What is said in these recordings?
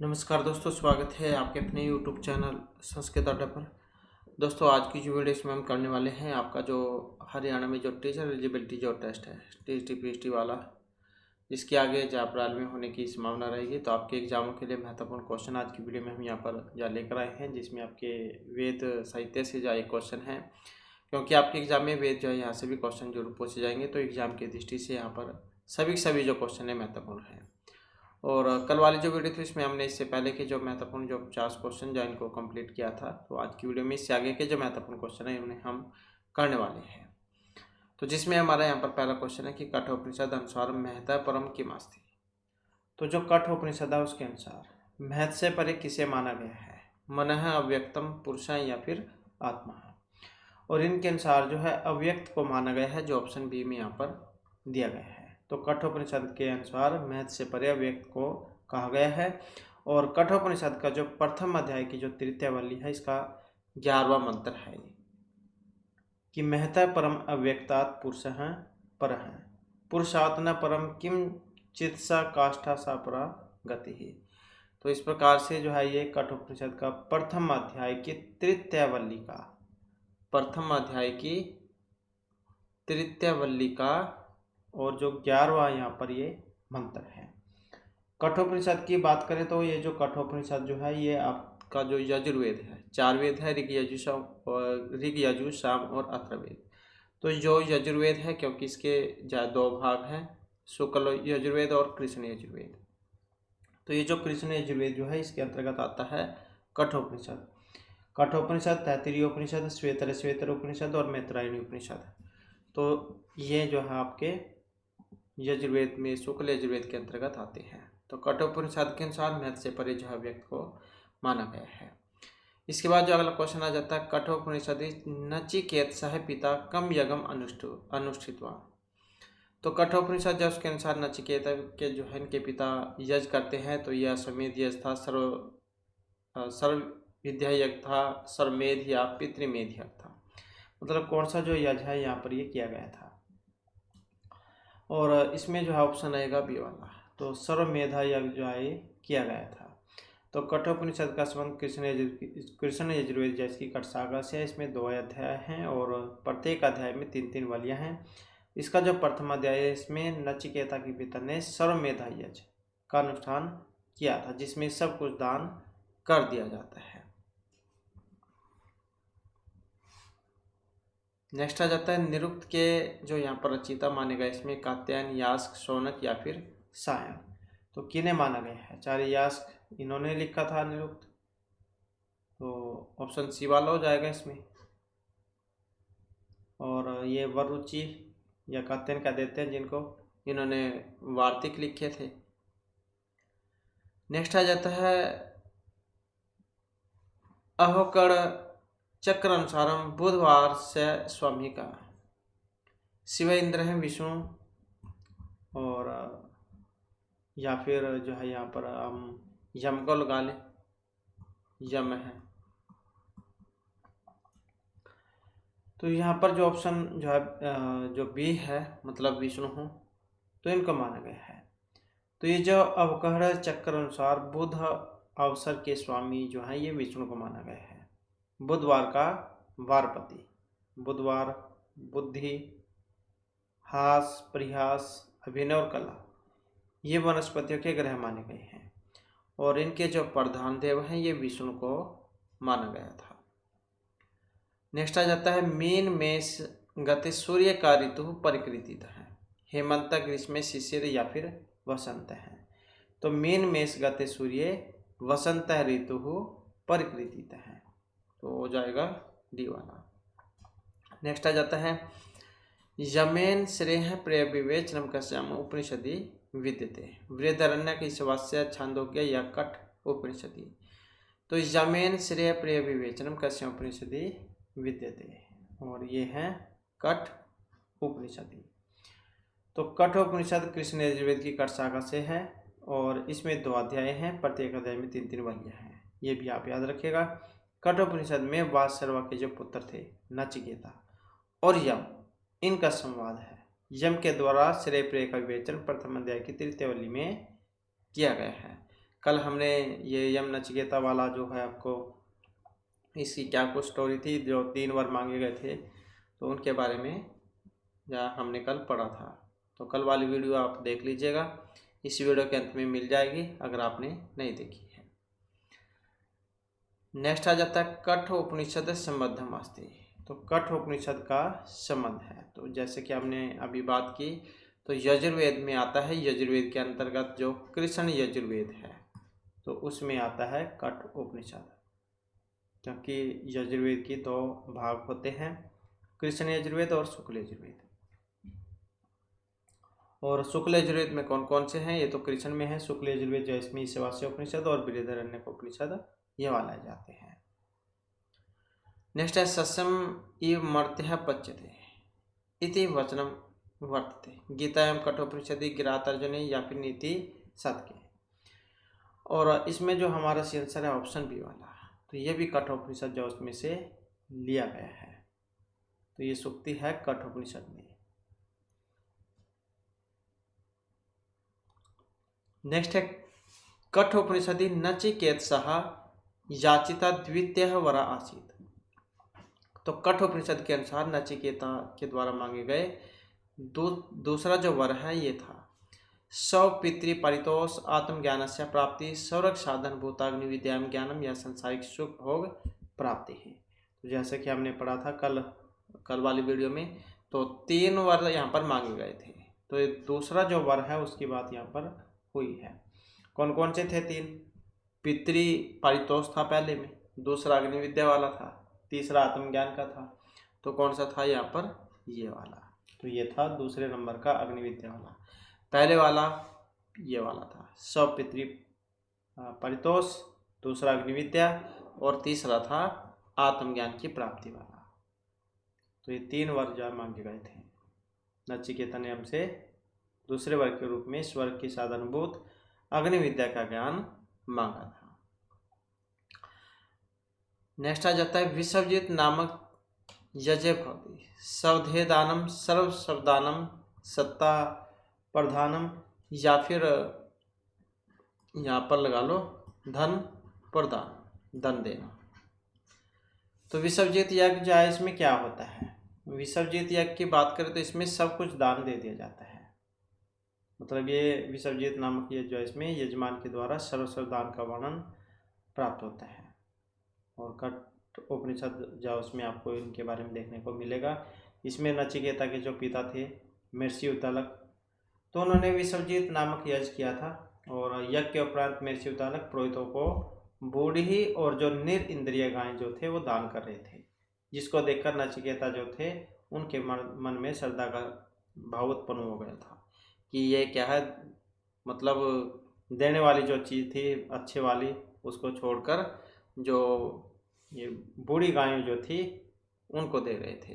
नमस्कार दोस्तों, स्वागत है आपके अपने YouTube चैनल संस्कृत अड्डा पर। दोस्तों, आज की जो वीडियो इसमें हम करने वाले हैं आपका जो हरियाणा में जो टीचर एलिजिबिलिटी जो टेस्ट है टीएसटी पीएचडी वाला, जिसके आगे जापराल में होने की संभावना रहेगी। तो आपके एग्जामों के लिए महत्वपूर्ण क्वेश्चन आज की वीडियो में हम यहाँ पर जा लेकर आए हैं, जिसमें आपके वेद साहित्य से जो एक क्वेश्चन है, क्योंकि आपके एग्जाम में वेद जो है यहाँ से भी क्वेश्चन जरूर पूछे जाएंगे। तो एग्जाम की दृष्टि से यहाँ पर सभी जो क्वेश्चन है महत्वपूर्ण है। और कल वाली जो वीडियो थी इसमें हमने इससे पहले के जो महत्वपूर्ण जो 50 क्वेश्चन जो इनको कंप्लीट किया था। तो आज की वीडियो में इससे आगे के जो महत्वपूर्ण क्वेश्चन है उन्हें हम करने वाले हैं। तो जिसमें हमारा यहाँ पर पहला क्वेश्चन है कि कठोपनिषद अनुसार महता परम किम अस्ति। तो जो कठोपनिषद है उसके अनुसार महत से परे किसे माना गया है? मनः, अव्यक्तम, पुरुष या फिर आत्मा। और इनके अनुसार जो है अव्यक्त को माना गया है, जो ऑप्शन बी में यहाँ पर दिया गया है। तो कठोपनिषद के अनुसार महत से परे अव्यक्त को कहा गया है। और कठोपनिषद का जो प्रथम अध्याय की जो तृतीय वल्ली है, इसका 11वां मंत्र है कि महता परम अव्यक्तात् पुरुषः परः पुरुषात् न परम किम चित्सा काष्ठा सा परा गति ही। तो इस प्रकार से जो है ये कठोपनिषद का प्रथम अध्याय की तृतीय वल्ली का तृतीय वल्ली का और जो 11वां यहाँ पर ये मंत्र है। कठोपनिषद की बात करें तो ये जो कठोपनिषद जो है ये आपका जो यजुर्वेद है, 4 वेद है, ऋग यजु साम और अथर्ववेद। तो जो यजुर्वेद है, क्योंकि इसके 2 भाग हैं, शुक्ल यजुर्वेद और कृष्ण यजुर्वेद। तो ये जो कृष्ण यजुर्वेद जो है इसके अंतर्गत आता है कठोपनिषद। कठोपनिषद, तैत्तिरीय उपनिषद, श्वेतर उपनिषद और मैत्रायणी उपनिषद। तो ये जो है आपके यजुर्वेद में शुक्ल यजुर्वेद के अंतर्गत आते हैं। तो कठोपनिषद के अनुसार महत से परे जो है व्यक्त को माना गया है। इसके बाद जो अगला क्वेश्चन आ जाता है, कठोपनिषद नचिकेत सह पिता कम यज्ञम अनुष्ठितवा। तो कठोपनिषद जो उसके अनुसार नचिकेत के जो है इनके पिता यज्ञ करते हैं। तो यह अश्वमेध यज्ञ था, सर्व विद्या यज्ञ था, सर्वमेध या पितृमेध यज्ञ था। मतलब कौन सा जो यज्ञ है यहाँ पर ये किया गया था। और इसमें जो है ऑप्शन आएगा बी वाला। तो सर्वमेधा यज्ञ जो है किया गया था। तो कठोपनिषद का संबंध कृष्ण यजुर्वेद जैसे की कटसागर से है। इसमें 2 अध्याय हैं और प्रत्येक अध्याय में 3-3 वालियाँ हैं। इसका जो प्रथम अध्याय है इसमें नचिकेता के पिता ने सर्वमेधा यज्ञ का अनुष्ठान किया था, जिसमें सब कुछ दान कर दिया जाता है। नेक्स्ट आ जाता है निरुक्त के जो यहाँ पर रचयिता माने गए, इसमें कात्यायन, यास्क, शौनक या फिर सायन। तो किन्हें माना गया है? आचार्य यास्क इन्होंने लिखा था निरुक्त। तो ऑप्शन सी वाला हो जाएगा इसमें। और ये वरुचि या कात्यायन कह देते हैं जिनको, इन्होंने वार्तिक लिखे थे। नेक्स्ट आ जाता है अहोकड़ चक्र अनुसारम बुधवार से स्वामी का शिव इंद्र है विष्णु, और या फिर जो है यहाँ पर हम यम को लगा लें, यम है। तो यहाँ पर जो ऑप्शन जो है जो बी है, मतलब विष्णु हूँ, तो इनको माना गया है। तो ये जो अवकहड़ चक्र अनुसार बुध अवसर के स्वामी जो है ये विष्णु को माना गया है। बुधवार का वारपति, बुधवार बुद्धि, हास, परिहास, अभिनय और कला, ये वनस्पतियों के ग्रह माने गए हैं। और इनके जो प्रधान देव हैं ये विष्णु को माना गया था। नेक्स्ट आ जाता है मीन मेष गति सूर्य का ऋतु परिकृतित है। हेमंत, ग्रीष्म, शिशिर या फिर वसंत है। तो मीन मेष गति सूर्य वसंत ऋतु परिकृतित है। तो हो जाएगा डी वाला। नेक्स्ट आ जाता है यमेन श्रेय प्रिय विवेचनम कस्याम उपनिषदि विद्यते वृद्धरण्य की सवास्य छांदोग्य या कठ उपनिषदि। तो यमेन श्रेय प्रिय विवेचनम कस्याम उपनिषदि विद्यते, और ये है कठ उपनिषदि। तो कठ उपनिषद कृष्ण यजुर्वेद की कठ शाखा से है और इसमें 2 अध्याय हैं, प्रत्येक अध्याय में 3-3 वालियाँ हैं। ये भी आप याद रखिएगा। कठोपनिषद में वासर्वा के जो पुत्र थे नचिकेता और यम, इनका संवाद है। यम के द्वारा श्रेय प्रेय का विवेचन प्रथम अध्याय की तृतीय वल्ली में किया गया है। कल हमने ये यम नचिकेता वाला जो है आपको इसकी क्या कुछ स्टोरी थी, जो 3 वर मांगे गए थे, तो उनके बारे में हमने कल पढ़ा था। तो कल वाली वीडियो आप देख लीजिएगा, इस वीडियो के अंत में मिल जाएगी अगर आपने नहीं देखी है। नेक्स्ट आ जाता है कठ उपनिषद संबद्धम अस्ति। तो कठ उपनिषद का संबंध है, तो जैसे कि हमने अभी बात की, तो यजुर्वेद में आता है। यजुर्वेद के अंतर्गत जो कृष्ण यजुर्वेद है, तो उसमें आता है कठ उपनिषद, क्योंकि यजुर्वेद की 2 भाग होते हैं, कृष्ण यजुर्वेद और शुक्ल यजुर्वेद। और शुक्ल यजुर्वेद में कौन कौन से हैं, ये तो कृष्ण में है। शुक्ल यजुर्वेद जो इसमें ईशावास्य उपनिषद और बृहदारण्यक उपनिषद ये वाले जाते हैं। नेक्स्ट है सस्यम इव मर्त्य पच्यते इति वचनम वर्तते। गीतायाम कठोपनिषदि गिरातर्जने या फिर नीति सत्के। और इसमें जो हमारा आंसर है ऑप्शन बी वाला, तो ये भी कठोपनिषद जो उसमें से लिया गया है, तो ये सूक्ति है कठोपनिषद में। नेक्स्ट है कठोपनिषदि नचिकेतसः याचिता द्वितीय वरा आसीत। तो कठोपनिषद के अनुसार नचिकेता के द्वारा मांगे गए दूसरा जो वर है ये था सौ पितृ परितोष आत्मज्ञान से प्राप्ति सौरभ साधन भूताग्नि विद्याम ज्ञानम या संसारिक सुख भोग प्राप्ति है। तो जैसे कि हमने पढ़ा था कल वाली वीडियो में, तो 3 वर यहाँ पर मांगे गए थे, तो ये दूसरा जो वर है उसकी बात यहाँ पर हुई है। कौन कौन से थे 3? पितृ परितोष था पहले में, दूसरा अग्नि विद्या वाला था, तीसरा आत्मज्ञान का था। तो कौन सा था यहाँ पर? ये वाला। तो ये था दूसरे नंबर का अग्नि विद्या वाला। पहले वाला ये वाला था सब पितृ परितोष, दूसरा अग्नि विद्या और तीसरा था आत्मज्ञान की प्राप्ति वाला। तो ये 3 वर जो मांगे गए थे। नचिकेता ने हमसे दूसरे वर्ग के रूप में स्वर्ग की साधनभूत अग्नि विद्या का ज्ञान मांगा था। नेक्स्ट आ जाता है विश्वजित नामक यजय भवति सवधेदानम सर्व शब्दानम सत्ता प्रधानम, या फिर यहाँ पर लगा लो धन प्रदान, धन देना। तो विश्वजित यज्ञ जो है इसमें क्या होता है? विश्वजित यज्ञ की बात करें तो इसमें सब कुछ दान दे दिया जाता है। मतलब ये विश्वजित नामक यज्ञ जो है इसमें यजमान के द्वारा सर्व दान का वर्णन प्राप्त होता है। और कठ उपनिषद जो उसमें आपको इनके बारे में देखने को मिलेगा। इसमें नचिकेता के जो पिता थे महर्षि उद्दालक, तो उन्होंने विश्वजित नामक यज्ञ किया था। और यज्ञ के उपरांत महर्षि उद्दालक पुरोहितों को बूढ़ी और जो निर गायें जो थे वो दान कर रहे थे, जिसको देखकर नचिकेता जो थे उनके मन में श्रद्धा का भाव उत्पन्न हो गया था कि ये क्या है, मतलब देने वाली जो चीज़ थी अच्छे वाली उसको छोड़कर जो ये बूढ़ी गायें जो थी उनको दे रहे थे।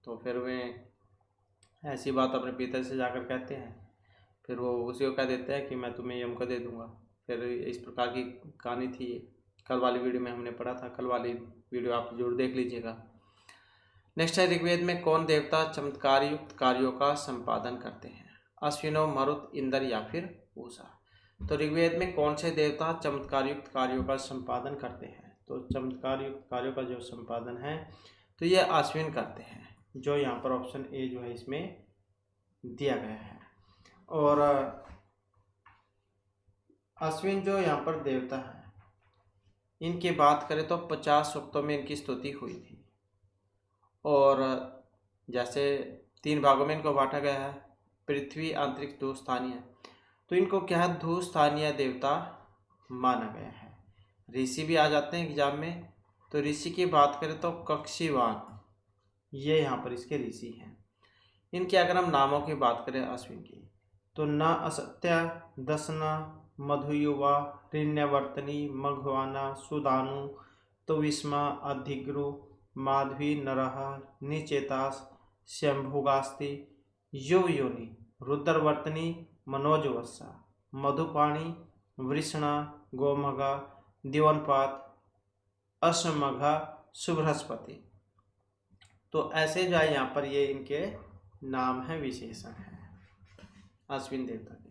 तो फिर वे ऐसी बात अपने पिता से जाकर कहते हैं, फिर वो उसी को कह देते हैं कि मैं तुम्हें यम को दे दूंगा। फिर इस प्रकार की कहानी थी। कल वाली वीडियो में हमने पढ़ा था, कल वाली वीडियो आप जरूर देख लीजिएगा। नेक्स्ट है ऋग्वेद में कौन देवता चमत्कार युक्त कार्यों का संपादन करते हैं? अश्विनो, मरुत, इंद्र या फिर उषा। तो ऋग्वेद में कौन से देवता चमत्कार युक्त कार्यों का संपादन करते हैं? तो चमत्कार युक्त कार्यों का जो संपादन है तो ये अश्विन करते हैं, जो यहाँ पर ऑप्शन ए जो है इसमें दिया गया है। और अश्विन जो यहाँ पर देवता है इनकी बात करें तो 50 सूक्तों में इनकी स्तुति हुई थी। और जैसे 3 भागों में इनको बांटा गया है, पृथ्वी, अंतरिक्ष, धू, स्थानीय। तो इनको क्या है, धू स्थानीय देवता माना गया है। ऋषि भी आ जाते हैं एग्जाम में, तो ऋषि की बात करें तो कक्षीवान, ये यहाँ पर इसके ऋषि हैं। इनके अगर हम नामों की बात करें अश्विन की, तो न असत्या, दसना, मधुयुवा, ऋण्यवर्तनी, मघवाना, सुदानु, तो विस्मा, अधिग्रु, माधवी, नरह, निचेतास, शंभुगास्ति, युवयोनि, रुद्रवर्तनी, मनोजवत्सा, मधुपाणी, वृषणा, गोमगा, दिवनपात, अश्वमघा, सुबृहस्पति। तो ऐसे जो है यहाँ पर ये इनके नाम है, विशेषण है अश्विन देवता के।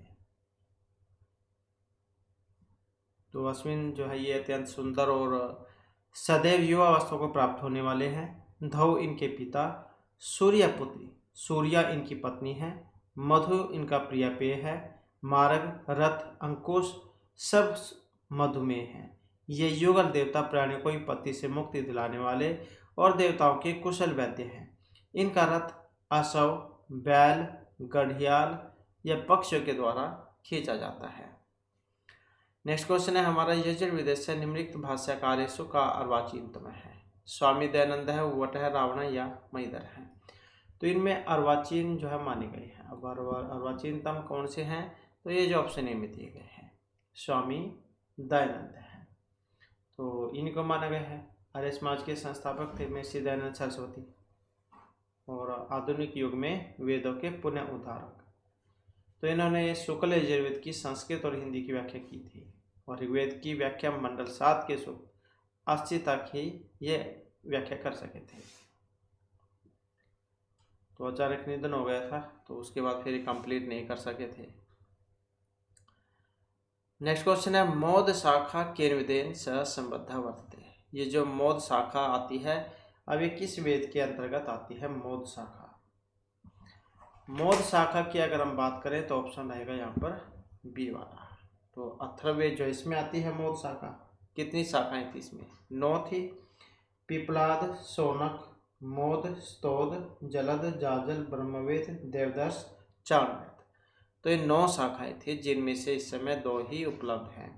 तो अश्विन जो है ये अत्यंत सुंदर और सदैव युवा अवस्था को प्राप्त होने वाले हैं। धौ इनके पिता, सूर्यपुत्री सूर्या इनकी पत्नी है, मधु इनका प्रिय पेय है, मार्ग, रथ, अंकुश सब मधुमेह है। ये युगल देवता प्राणियों को विपत्ति से मुक्ति दिलाने वाले और देवताओं के कुशल वैद्य हैं। इनका रथ अश्व, बैल, गढ़ियाल या पक्षियों के द्वारा खींचा जाता है। नेक्स्ट क्वेश्चन है हमारा, यजुर्वेद से निम्नलिखित भाष्यकारेषु का अर्वाचीनतम है। स्वामी दयानंद है, वट है, रावण या महिधर है। तो इनमें अर्वाचीन जो है माने गए हैं। अब अर्वाचीनतम कौन से हैं? तो ये जो ऑप्शन ए में दिए गए हैं स्वामी दयानंद है, तो इनको माना गया है। आर्य समाज के संस्थापक थे महर्षि दयानंद सरस्वती और आधुनिक युग में वेदों के पुनः उद्धारक। तो इन्होंने शुक्ल यजुर्वेद की संस्कृत और हिंदी की व्याख्या की थी और ऋग्वेद की व्याख्या मंडल 7 के सूक्त 80 तक ही ये व्याख्या कर सके थे। तो अचानक निधन हो गया था, तो उसके बाद फिर कंप्लीट नहीं कर सके थे। नेक्स्ट क्वेश्चन है, मोद शाखा केर्विदेन स संबद्ध वर्तते। ये जो मोद शाखा आती है, अब ये किस वेद के अंतर्गत आती है? मोद शाखा। मोद शाखा की अगर हम बात करें तो ऑप्शन रहेगा यहाँ पर बी वाला। तो अथर्ववेद जो इसमें आती है मोद शाखा। कितनी शाखाएं थी इसमें? 9 थी। पिपलाद, शौनक, मोद, स्तोद, जलद, जाजल, ब्रह्मवेद, देवदर्श, चाणवेद। तो ये 9 शाखाएं थी, जिनमें से इस समय 2 ही उपलब्ध हैं,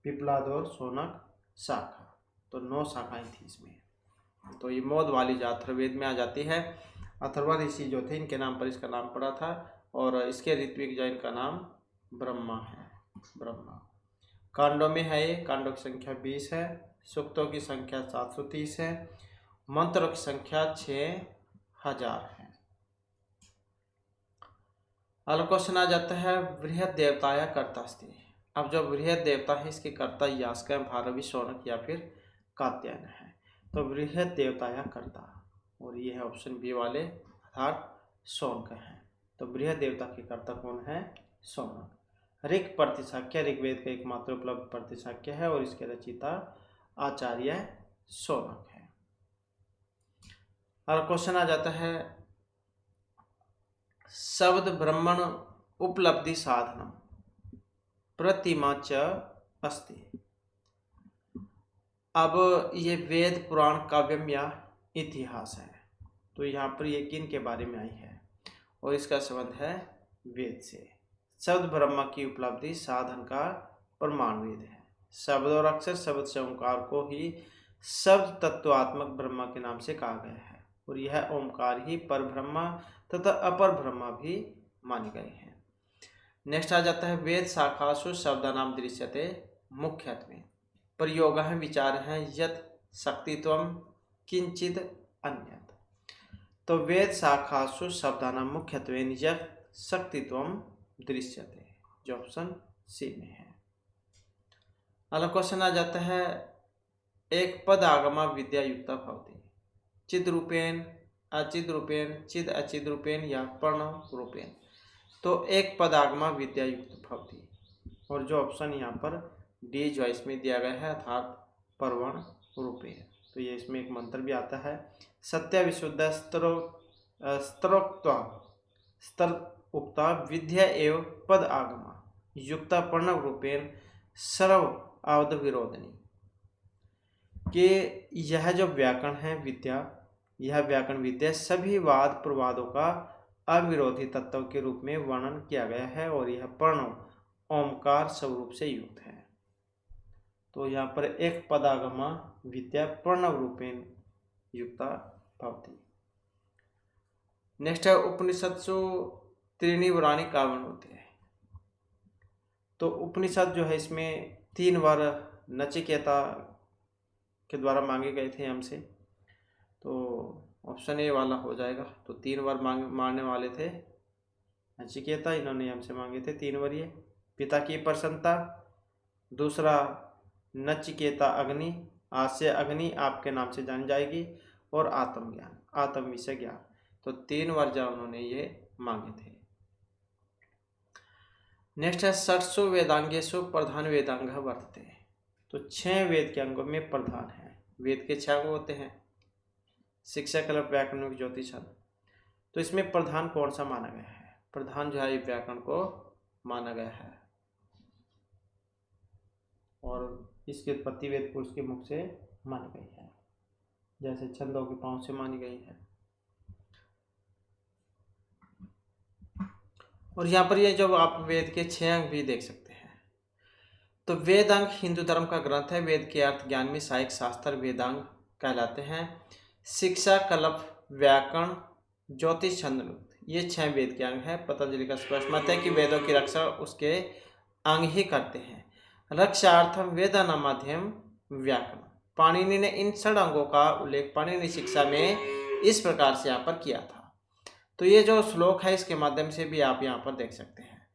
पिपलाद और शौनक शाखा। तो 9 शाखाएं थी इसमें। तो ये मोद वाली जो अथर्ववेद में आ जाती है। अथर्वा ऋषि जो थे, इनके नाम पर इसका नाम पड़ा था और इसके ऋत्विक जो इनका नाम ब्रह्मा है, ब्रह्मा। कांडों में है, ये कांडों की संख्या 20 है, सूक्तों की संख्या 730 है, मंत्रों की संख्या 6000 है। अगला क्वेश्चन आ जाता है, बृहद देवताया कर्तास्ति। अब जो बृहद देवता है, इसके कर्ता यास्क, भारवी, शौनक या फिर कात्यायन है। तो बृहद देवताया कर्ता, और ये है ऑप्शन बी वाले, अर्थात शौनक है। तो बृहद देवता के कर्ता कौन है? शौनक। ऋग प्रतिशाख्य ऋग्वेद का एकमात्र उपलब्ध प्रतिशाख्य है और इसके रचयिता आचार्य शौनक है। और क्वेश्चन आ जाता है, शब्द ब्रह्मण उपलब्धि साधनम प्रतिमा च अस्ति। अब ये वेद, पुराण, काव्यम या इतिहास है। तो यहाँ पर ये किन के बारे में आई है? और इसका संबंध है वेद से। शब्द ब्रह्म की उपलब्धि साधन का प्रमाण वेद है। शब्द और अक्षर शब्द से ओंकार को ही शब्द तत्वात्मक ब्रह्मा के नाम से कहा गया है और यह ओंकार ही पर ब्रह्मा तथा अपर ब्रह्मा भी माने गए हैं। नेक्स्ट आ जाता है, वेद शाखासु शब्दानाम दृश्यते मुख्यत्वे प्रयोगः विचारः यत् शक्तित्वं किंचिद अन्यत्। तो वेद शाखासु शब्दानाम मुख्यत्वेन यत् शक्तित्वं दृश्यते, जो ऑप्शन सी में है। अगला क्वेश्चन आ जाता है, एक पद आगमा विद्या युक्ता भवति चिद रूपेण, अचिद रूपेण, चिद अचिद रूपेण या प्रणव रूपेण। तो एक पद आगमा विद्या युक्त भवति, और जो ऑप्शन यहाँ पर डी जो इसमें दिया गया है, अर्थात परवण रूपेण। तो ये इसमें एक मंत्र भी आता है, सत्य विशुद्ध स्तर उक्ता विद्या एवं पद आगमा युक्ता प्रणव रूपेण सर्व आवध विरोधनी। कि यह जो व्याकरण है विद्या, यह व्याकरण विद्या सभी वाद प्रवादों का अविरोधी तत्व के रूप में वर्णन किया गया है और यह प्रणव ओमकार स्वरूप से युक्त है। तो यहाँ पर एक पदागमा विद्या प्रणव रूपेण युक्ता भवति। नेक्स्ट है, उपनिषत्सु त्रीणि वराणि काव्यानि होते हैं। तो उपनिषद जो है इसमें 3 वर नचिकेता के द्वारा मांगे गए थे हमसे, तो ऑप्शन ए वाला हो जाएगा। तो 3 वर मांगने वाले थे नचिकेता, इन्होंने हमसे मांगे थे 3 वर। ये पिता की प्रसन्नता, दूसरा नचिकेता अग्नि, आज से अग्नि आपके नाम से जानी जाएगी, और आत्मज्ञान, आत्म विषय ज्ञान। तो 3 वर जो उन्होंने ये मांगे थे। नेक्स्ट है, षट्सु वेदांगेषु प्रधान वेदांग वर्तते। तो 6 वेद के अंगों में प्रधान है। वेद के 6 अंग होते हैं, शिक्षा, कल्प, व्याकरण, ज्योतिष, छंद। तो इसमें प्रधान कौन सा माना गया है? प्रधान जो है व्याकरण को माना गया है और इसकी उत्पत्ति वेद पुरुष के मुख से मानी गई है, जैसे छंदों के पांव से मानी गई है। और यहाँ पर ये जो आप वेद के 6 अंग भी देख सकते हैं। तो वेदांग हिंदू धर्म का ग्रंथ है। वेद के अर्थ ज्ञान में सहायक शास्त्र वेदांग कहलाते हैं। शिक्षा, कल्प, व्याकरण, ज्योतिष, छंद, ये 6 वेद के अंग हैं। पतंजलि का स्पष्ट मत है कि वेदों की रक्षा उसके अंग ही करते हैं। रक्षार्थम वेदानामाध्यम व्याकरण। पाणिनि ने इन 6 अंगों का उल्लेख पाणिनि शिक्षा में इस प्रकार से यहाँ पर किया था। तो ये जो श्लोक है इसके माध्यम से भी आप यहाँ पर देख सकते हैं।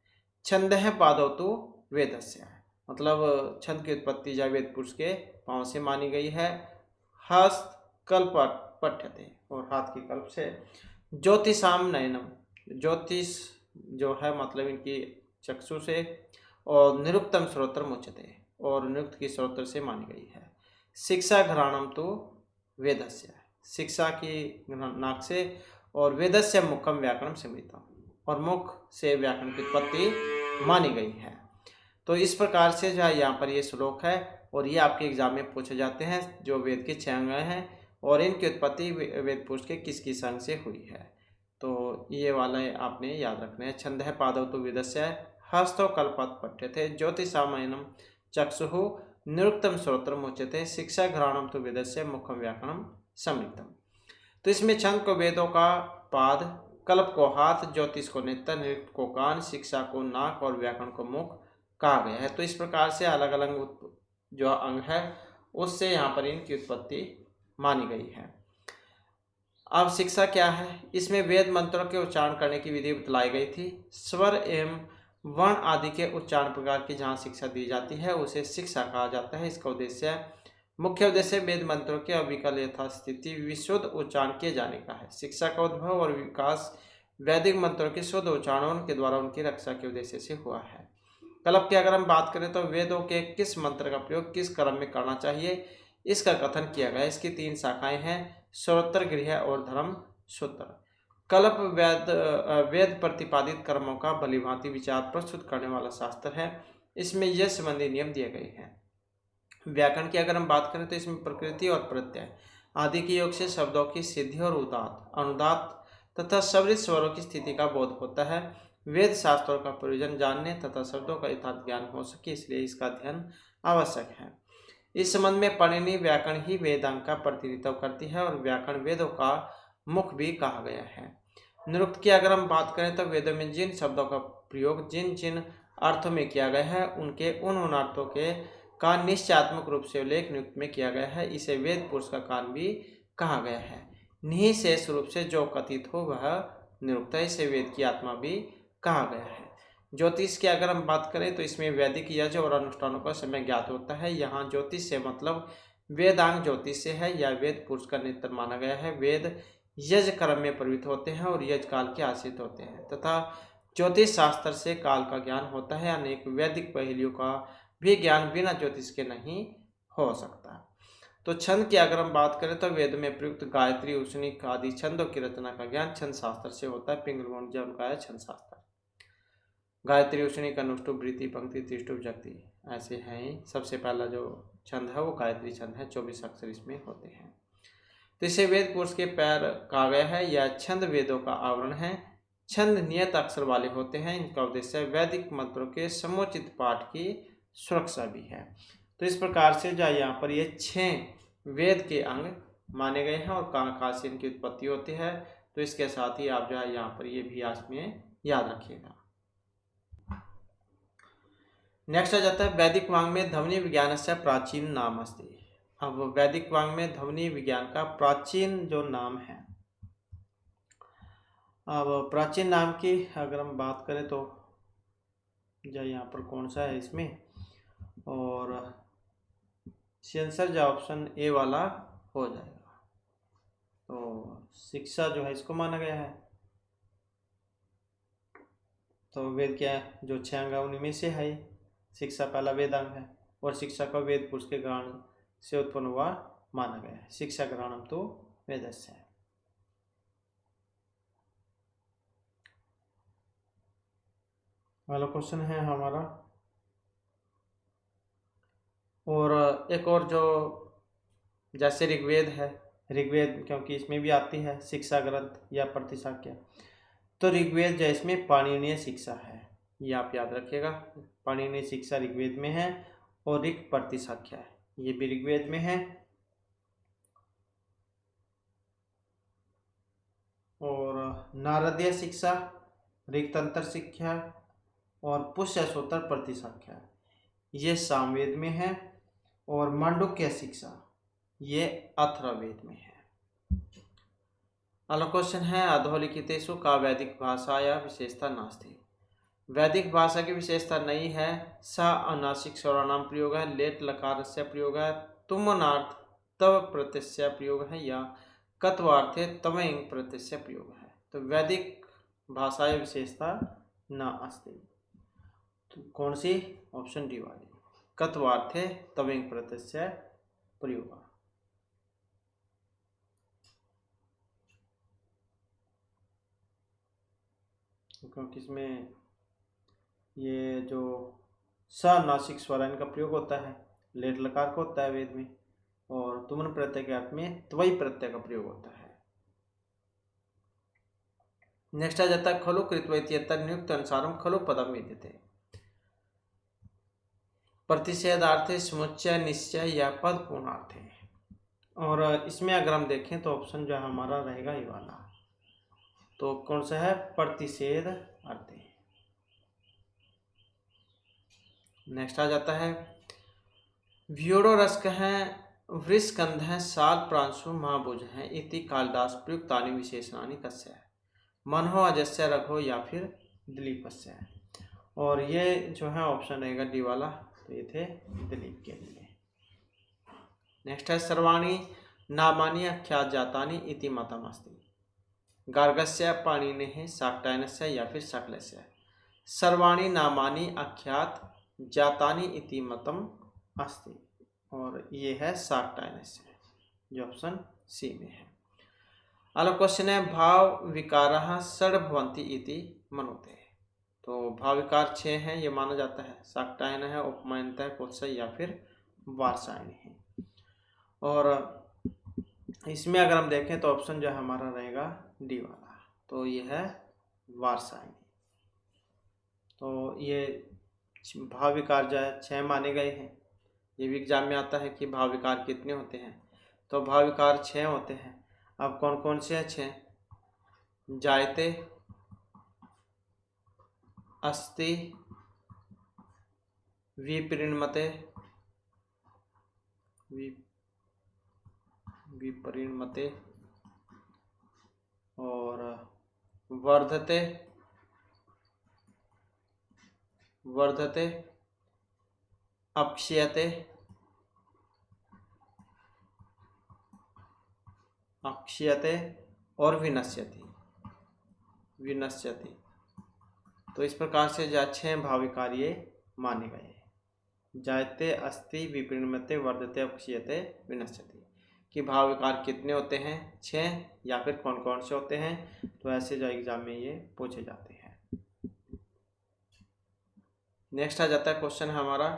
छंद है पादौ तो वेदस्य, मतलब छंद की उत्पत्ति या वेद पुरुष के पांव से मानी गई है। हस्त कल्प पठ्यते, और हाथ की कल्प से। ज्योतिषाम नयनम, ज्योतिष जो है मतलब इनकी चक्षु से। और निरुक्तम श्रोत्र मुच्यते, और निरुक्त की श्रोत्र से मानी गई है। शिक्षा घ्राणम तो वेदस्य, शिक्षा की नाक से। और वेदस्य मुखम व्याकरण समृतम, और मुख से व्याकरण की उत्पत्ति मानी गई है। तो इस प्रकार से जो है यहाँ पर ये श्लोक है, और ये आपके एग्जाम में पूछे जाते हैं जो वेद के 6 अंग हैं और इनकी उत्पत्ति वेद पुरुष के किस किस अंग से हुई है। तो ये वाला आपने याद रखना है। छंद है पादौ तो वेदस्य, हस्तो कल्पत पठ्यते, ज्योतिषामयनम चक्षुः, निरुक्तम श्रोत्रम उच्यते, शिक्षा घ्राणम तो वेदस्य, मुखम व्याकरणम समृतम। तो इसमें छंद को वेदों का पाद, कल्प को हाथ, ज्योतिष को नेत्र, निरुक्त को कान, शिक्षा को नाक और व्याकरण को मुख कहा गया है। तो इस प्रकार से अलग अलग जो अंग है उससे यहाँ पर इनकी उत्पत्ति मानी गई है। अब शिक्षा क्या है? इसमें वेद मंत्रों के उच्चारण करने की विधि बतलाई गई थी। स्वर एवं वर्ण आदि के उच्चारण प्रकार की जहाँ शिक्षा दी जाती है उसे शिक्षा कहा जाता है। इसका उद्देश्य, मुख्य उद्देश्य वेद मंत्रों के अविकल यथास्थिति विशुद्ध उच्चारण किए जाने का है। शिक्षा का उद्भव और विकास वैदिक मंत्रों के शुद्ध उच्चारणों के द्वारा उनकी रक्षा के उद्देश्य से हुआ है। कल्प की अगर हम बात करें तो वेदों के किस मंत्र का प्रयोग किस क्रम में करना चाहिए इसका कथन किया गया है। इसकी 3 शाखाएं हैं, श्रोत्र, गृह और धर्म सूत्र। कल्प वेद प्रतिपादित कर्मों का भलीभांति विचार प्रस्तुत करने वाला शास्त्र है। इसमें यह संबंधी नियम दिए गए हैं। व्याकरण की अगर हम बात करें तो इसमें प्रकृति और प्रत्यय आदि के योग से शब्दों की सिद्धि और उदात, अनुदात तथा शब्द स्वरों की स्थिति का बोध होता है। वेद शास्त्रों का प्रयोजन जानने तथा शब्दों का यथार्थ ज्ञान हो सके, इसलिए इसका अध्ययन आवश्यक है। इस संबंध में पाणिनि व्याकरण ही वेदांग का प्रतिनिधित्व करती है और व्याकरण वेदों का मुख भी कहा गया है। निरुक्त की अगर हम बात करें तो वेदों में जिन शब्दों का प्रयोग जिन जिन अर्थों में किया गया है उनके उन अर्थों के का निश्चयात्मक रूप से उल्लेख नियुक्त में किया गया है। इसे वेद पुरुष का कान भी कहा गया है। निःशेष रूप से जो कथित हो वह निरुक्त है, इसे वेद की आत्मा भी कहा गया है। ज्योतिष की अगर हम बात करें तो इसमें वैदिक यज्ञ और अनुष्ठानों का समय ज्ञात होता है। यहाँ ज्योतिष से मतलब वेदांग ज्योतिष से है या वेद पुरुष का नेत्र माना गया है। वेद यज्ञ क्रम में प्रवृत्त होते हैं और यज्ञ काल के आश्रित होते हैं तथा ज्योतिष शास्त्र से काल का ज्ञान होता है। अनेक वैदिक पहेलियों का भी ज्ञान बिना ज्योतिष के नहीं हो सकता। तो छंद की अगर हम बात करें तो वेद में प्रयुक्त गायत्री, उष्णिक आदि छंदों की रचना का ज्ञान छंद शास्त्र से होता है। पिंगलगोन जो उनका है छंद शास्त्र। गायत्री, उष्णिक, अनुष्टुप, वृत्ति, पंक्ति, त्रिष्टुप, जगती ऐसे हैं। सबसे पहला जो छंद है वो गायत्री छंद है, 24 अक्षर इसमें होते हैं। तो इसे वेद पुरुष के पैर कहा गया है। यह छंद वेदों का आवरण है। छंद नियत अक्षर वाले होते हैं। इनका उद्देश्य वैदिक मंत्रों के समुचित पाठ की सुरक्षा भी है। तो इस प्रकार से जो यहाँ पर ये 6 वेद के अंग माने गए हैं और कहाँ से इनकी उत्पत्ति होती है। तो इसके साथ ही आप जो है यहाँ पर ये भी आज में याद रखिएगा। नेक्स्ट आ जाता है वैदिक वांग में ध्वनि विज्ञान से प्राचीन नाम अस्ति। अब वैदिक वांग में ध्वनि विज्ञान का प्राचीन जो नाम है, अब प्राचीन नाम की अगर हम बात करें तो जो यहाँ पर कौन सा है इसमें, और सेंसर जो ऑप्शन ए वाला हो जाएगा। तो शिक्षा जो है इसको माना गया है। तो वेद क्या है जो 6 अंग उन्हीं में से है। शिक्षा पहला वेदांग है। और शिक्षा को वेद पुरुष के ग्रहण से उत्पन्न हुआ माना गया है। शिक्षा ग्रहणम तो वेदस्य है। वाला क्वेश्चन है हमारा। और एक और जो जैसे ऋग्वेद है, ऋग्वेद क्योंकि इसमें भी आती है शिक्षा ग्रंथ या प्रतिशाख्य, तो ऋग्वेद जो इसमें पाणिनीय शिक्षा है, ये आप याद रखिएगा। पाणिनीय शिक्षा ऋग्वेद में है और ऋग प्रतिशाख्य है, ये भी ऋग्वेद में है। और नारदीय शिक्षा, ऋगतंत्र शिक्षा और पुष्यसूत्र प्रतिशाख्या ये सामवेद में है। और मांडुक्य शिक्षा ये अथर्ववेद में है। अगला क्वेश्चन है अधोलिखितेषु का वैदिक भाषा या विशेषता नास्ति। वैदिक भाषा की विशेषता नहीं है। स अनासिक स्वराणाम प्रयोग है, लेट लकार से प्रयोग है, तुमनार्थ तव प्रत्यय प्रयोग है या कत्वार्थे तमें प्रत्यय प्रयोग है। तो वैदिक भाषा या विशेषता न अस्ति। तो कौन सी? ऑप्शन डी वाली, कत्वार्थे तमें प्रत्यय प्रयोग। क्योंकि इसमें ये जो स नासिक स्वर इनका प्रयोग होता है, लेट लकार का होता है वेद में, और तुमन प्रत्यय के अर्थ में त्वयी प्रत्यय का प्रयोग होता है। नेक्स्ट आ जाता है खलु कृत्वेत्यतर नियुक्त अनुसारम खलु पदम विद्यते। प्रतिषेधार्थे, समुच्चय, निश्चय या पद पूर्णार्थे। और इसमें अगर हम देखें तो ऑप्शन जो हमारा रहेगा ये वाला। तो कौन सा है? प्रतिषेध अर्थे। नेक्स्ट आ जाता है व्योड़ो रस्क है, वृषकंध है, साल प्रांशु महाभुज है इति कालिदास प्रयुक्तानि विशेषणानि कस्य है। मनहो, अजस्य, रघो या फिर दिलीपस्य है। और ये जो है ऑप्शन रहेगा डी वाला, तो ये थे दिलीप के लिए। नेक्स्ट है सर्वाणी नामानि आख्यात जातानि इति मतमस्ति। गार्गस्य, पाणिनेः, शाक्टायनस्य या फिर शाक्यस्य। सर्वाणी नामानि आख्यात जातानि इति मतम अस्ति, और ये है शाक्टायनस्य, जो ऑप्शन सी में है। अगला क्वेश्चन है भाव विकारः षड् भवन्ति इति मनुते। तो भाव विकार 6 हैं ये माना जाता है। शाक्टायन है, उपमान्यत है, कोत्सय या फिर वार्षायन है। और इसमें अगर हम देखें तो ऑप्शन जो हमारा रहेगा डी वाला, तो ये है वार्षायन। तो ये भाव विकार जो है 6 माने गए हैं। ये भी एग्जाम में आता है कि भाव विकार कितने होते हैं, तो भाव विकार 6 होते हैं। अब कौन कौन से हैं 6? जायते, अस्ति, विपरिणमते, विपरिणमते और वर्धते, अक्षयते, और विनश्यति। तो इस प्रकार से 6 भाव विकार ये माने गए हैं। जायते, अस्ति, विपरिणमते, वर्धते, अक्षयते, विनश्यति। कि भाव विकार कितने होते हैं? 6, या फिर कौन कौन से होते हैं? तो ऐसे जो एग्जाम में ये पूछे जाते हैं। नेक्स्ट आ जाता है क्वेश्चन हमारा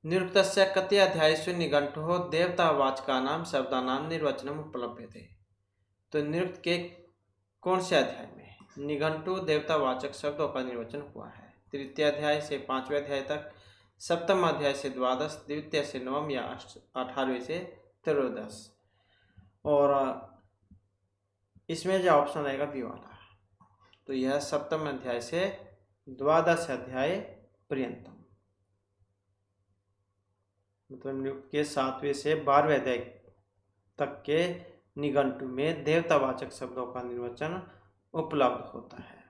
निरुक्तस्य कति अध्यायेषु निघंटुः देवतावाचकानां शब्दानां निर्वचनम् उपलभ्यते। तो निरुक्त के कौन से अध्याय में निघंटु देवतावाचक शब्दों का निर्वचन हुआ है? तृतीय अध्याय से 5वें अध्याय तक, सप्तम अध्याय से द्वादश, द्वितीय से नवम या 18वें से त्रयोदश। और इसमें जो ऑप्शन रहेगा बी वाला, तो यह सप्तम अध्याय से द्वादश अध्याय पर्यंतम, मतलब निरुक्त के 7वें से 12वें अध्याय तक के निघंटु में देवतावाचक शब्दों का निर्वचन उपलब्ध होता है।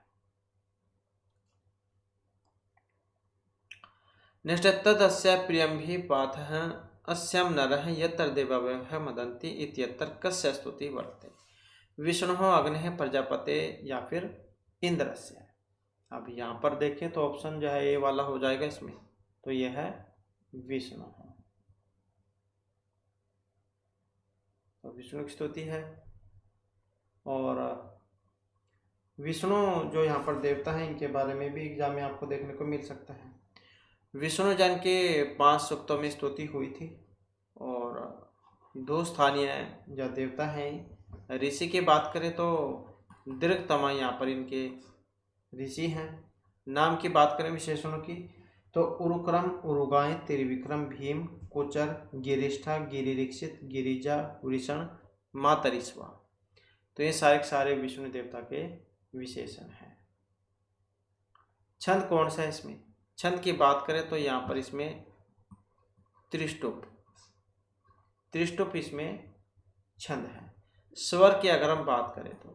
नेक्स्ट तदस्य प्रियम भी पाठः अस्यम नरः यत्र देवावयवः मदन्ति इत्यत्र कस्य स्तुति वर्तते। विष्णुः, अग्नेः, प्रजापते या फिर इंद्रस्य। अब यहाँ पर देखें तो ऑप्शन जो है ये वाला हो जाएगा इसमें, तो ये है विष्णु। तो विष्णु की स्तुति है। और विष्णु जो यहाँ पर देवता हैं, इनके बारे में भी एग्जाम में आपको देखने को मिल सकता है। विष्णु जन के 5 सूक्तों में स्तुति हुई थी। और 2 स्थानीय जो देवता हैं, ऋषि की बात करें तो दीर्घतमा यहाँ पर इनके ऋषि हैं। नाम की बात करें विशेषणों की तो उरुक्रम, उरुगाय, त्रिविक्रम, भीम, कुचर, गिरिष्ठा, गिरिरीक्षित, गिरिजा, वृषण, मातरिस्वा। तो ये सारे के सारे विष्णु देवता के विशेषण हैं। छंद कौन सा है इसमें? छंद की बात करें तो यहाँ पर इसमें त्रिष्टुप इसमें छंद है। स्वर की अगर हम बात करें तो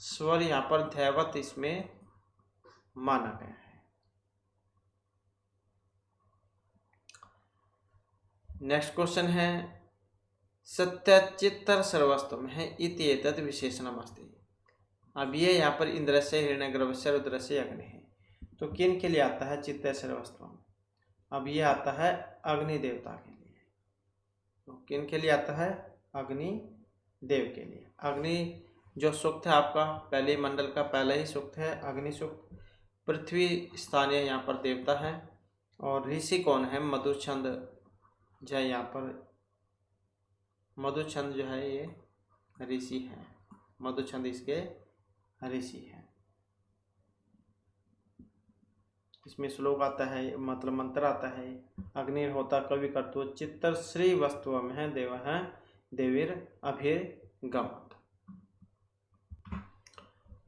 स्वर यहाँ पर दैवत इसमें माना गया है। नेक्स्ट क्वेश्चन है सत्यचित्तर सर्वस्व में है इति एतद् विशेषणम अस्ति। अब ये यहाँ पर इंद्रस्य, हिरण्यगर्भस्य, रुद्रस्य, अग्नि है। तो किन के लिए आता है चित्त सर्वस्वम? अब ये आता है अग्नि देवता के लिए। तो किन के लिए आता है? अग्नि देव के लिए। अग्नि जो सूक्त है आपका पहले मंडल का पहला ही सूक्त है, अग्नि सूक्त। पृथ्वी स्थानीय यहाँ पर देवता है। और ऋषि कौन है? मधुछंद जो है यहाँ पर, मधुछंद जो है ये ऋषि है। मधुछंद इसके ऋषि है। इसमें श्लोक आता है, मतलब मंत्र आता है, अग्निर्होता कवि कर्तु चित्तर श्री वस्तुअम है देव है देवीर अभिर्गमत।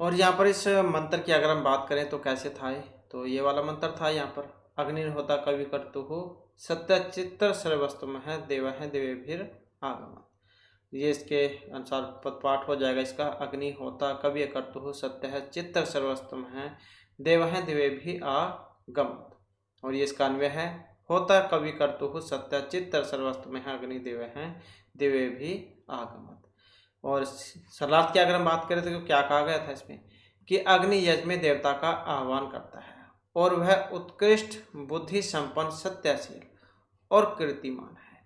और यहाँ पर इस मंत्र की अगर हम बात करें तो कैसे था? तो ये वाला मंत्र था यहाँ पर, अग्निर्होता कवि कर्तु हो सत्यचित्तर सर्वस्तु में है देव है देवेभिर आगमत। ये इसके अनुसार पदपाठ हो जाएगा इसका, अग्निहोता कवि कर्तु हो सत्य है चित्तर सर्वस्तु में है देव है देवे भी आगमत। और ये इसका अन्वय है, होता कवि कर्तु हो सत्य चित्तर सर्वस्तु में है अग्नि देव है देवे भी आगमत। और शरणार्थ की अगर हम बात करें तो क्या कहा गया था इसमें कि अग्नि यज्ञ में देवता का आह्वान करता है और वह उत्कृष्ट बुद्धि संपन्न सत्यशील और कीर्तिमान है।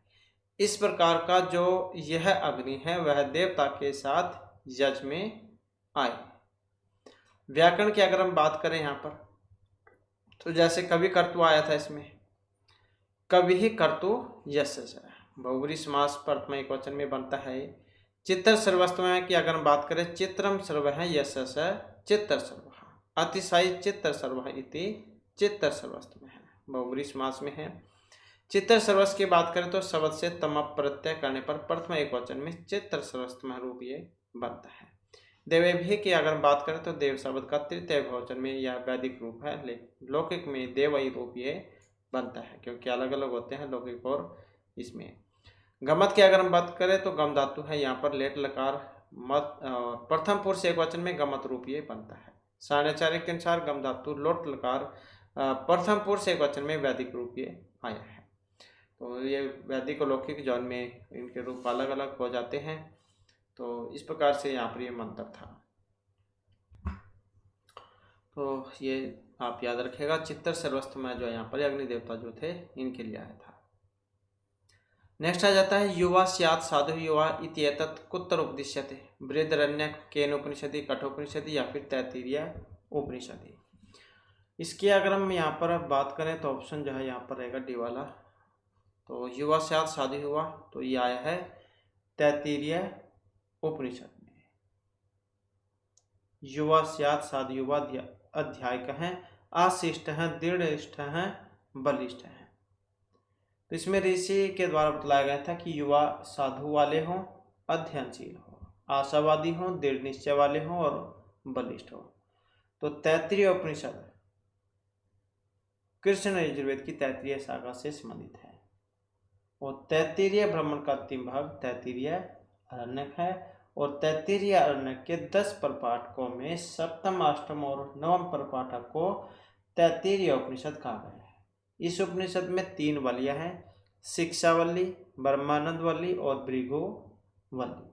इस प्रकार का जो यह अग्नि है वह देवता के साथ यज्ञ में आए। व्याकरण की अगर हम बात करें यहाँ पर तो जैसे कवि कर्तु आया था इसमें, कवि ही कर्तु यश बहुब्री समास प्रथम एकवचन में बनता है। चित्तर सर्वस्व में की अगर हम बात करें चित्रम सर्व है यश चित्तर सर्व, अतिशय चित्तर सर्व इति चित्तर सर्वस्व में है, बहुब्री समास में है। चित्तर सर्वस्व की बात करें तो शब्द से तम प्रत्यय करने पर प्रथम एकवचन में चित्तर सर्वस्व में रूप ये बनता है। देवेभि की अगर बात करें तो देव शब्द का तृतीय बहुवचन में यह वैदिक रूप है, लेकिन लौकिक में देवई रूप ये बनता है क्योंकि अलग अलग होते हैं लौकिक और इसमें। गमत की अगर हम बात करें तो गम धातु है यहाँ पर लेट लकार मत प्रथम पुरुष एकवचन में गमत रूप ये बनता है। सारणाचार्य के अनुसार गम धातु लोट लकार प्रथम पुरुष एकवचन में वैदिक रूप ये आया है। तो ये वैदिक और लौकिक जौन में इनके रूप अलग अलग हो जाते हैं। तो इस प्रकार से यहाँ पर ये मंत्र था। तो ये आप याद रखेगा, चित्तर सर्वस्व में जो यहाँ पर अग्नि देवता जो थे इनके लिए आया था। नेक्स्ट आ जाता है युवा स्यात् साधु युवा इत्येतत् कुत्र उपदिश्यते? बृहदारण्यक, केन उपनिषदि, कठोपनिषदि या फिर तैत्तिरीय उपनिषदि। इसकी अगर हम यहाँ पर बात करें तो ऑप्शन जो है यहाँ पर रहेगा डी वाला। तो युवा स्यात् साधु युवा, तो ये आया है तैत्तिरीय उपनिषद में। युवा स्यात् साधु युवा अध्याय का है, आशिष्ट है, दृढ़ है, बलिष्ठ है। तो इसमें ऋषि के द्वारा बतलाया गया था कि युवा साधु वाले हों, अध्ययनशील हो, आशावादी हों, दृढ़ निश्चय वाले हों और बलिष्ठ हो। तो तैत्तिरीय उपनिषद कृष्ण यजुर्वेद की तैत्तिरीय शाखा से संबंधित है। और तैत्तिरीय ब्राह्मण का अंतिम भाग तैत्तिरीय अरण्यक है। और तैत्तिरीय अरण्यक के 10 प्रपाठकों में सप्तम, अष्टम और नवम प्रपाठक को तैत्तिरीय उपनिषद कहा गया है। इस उपनिषद में 3 वलियां हैं, शिक्षावल्ली, ब्रह्मानंद वल्ली और भृगु वल्ली।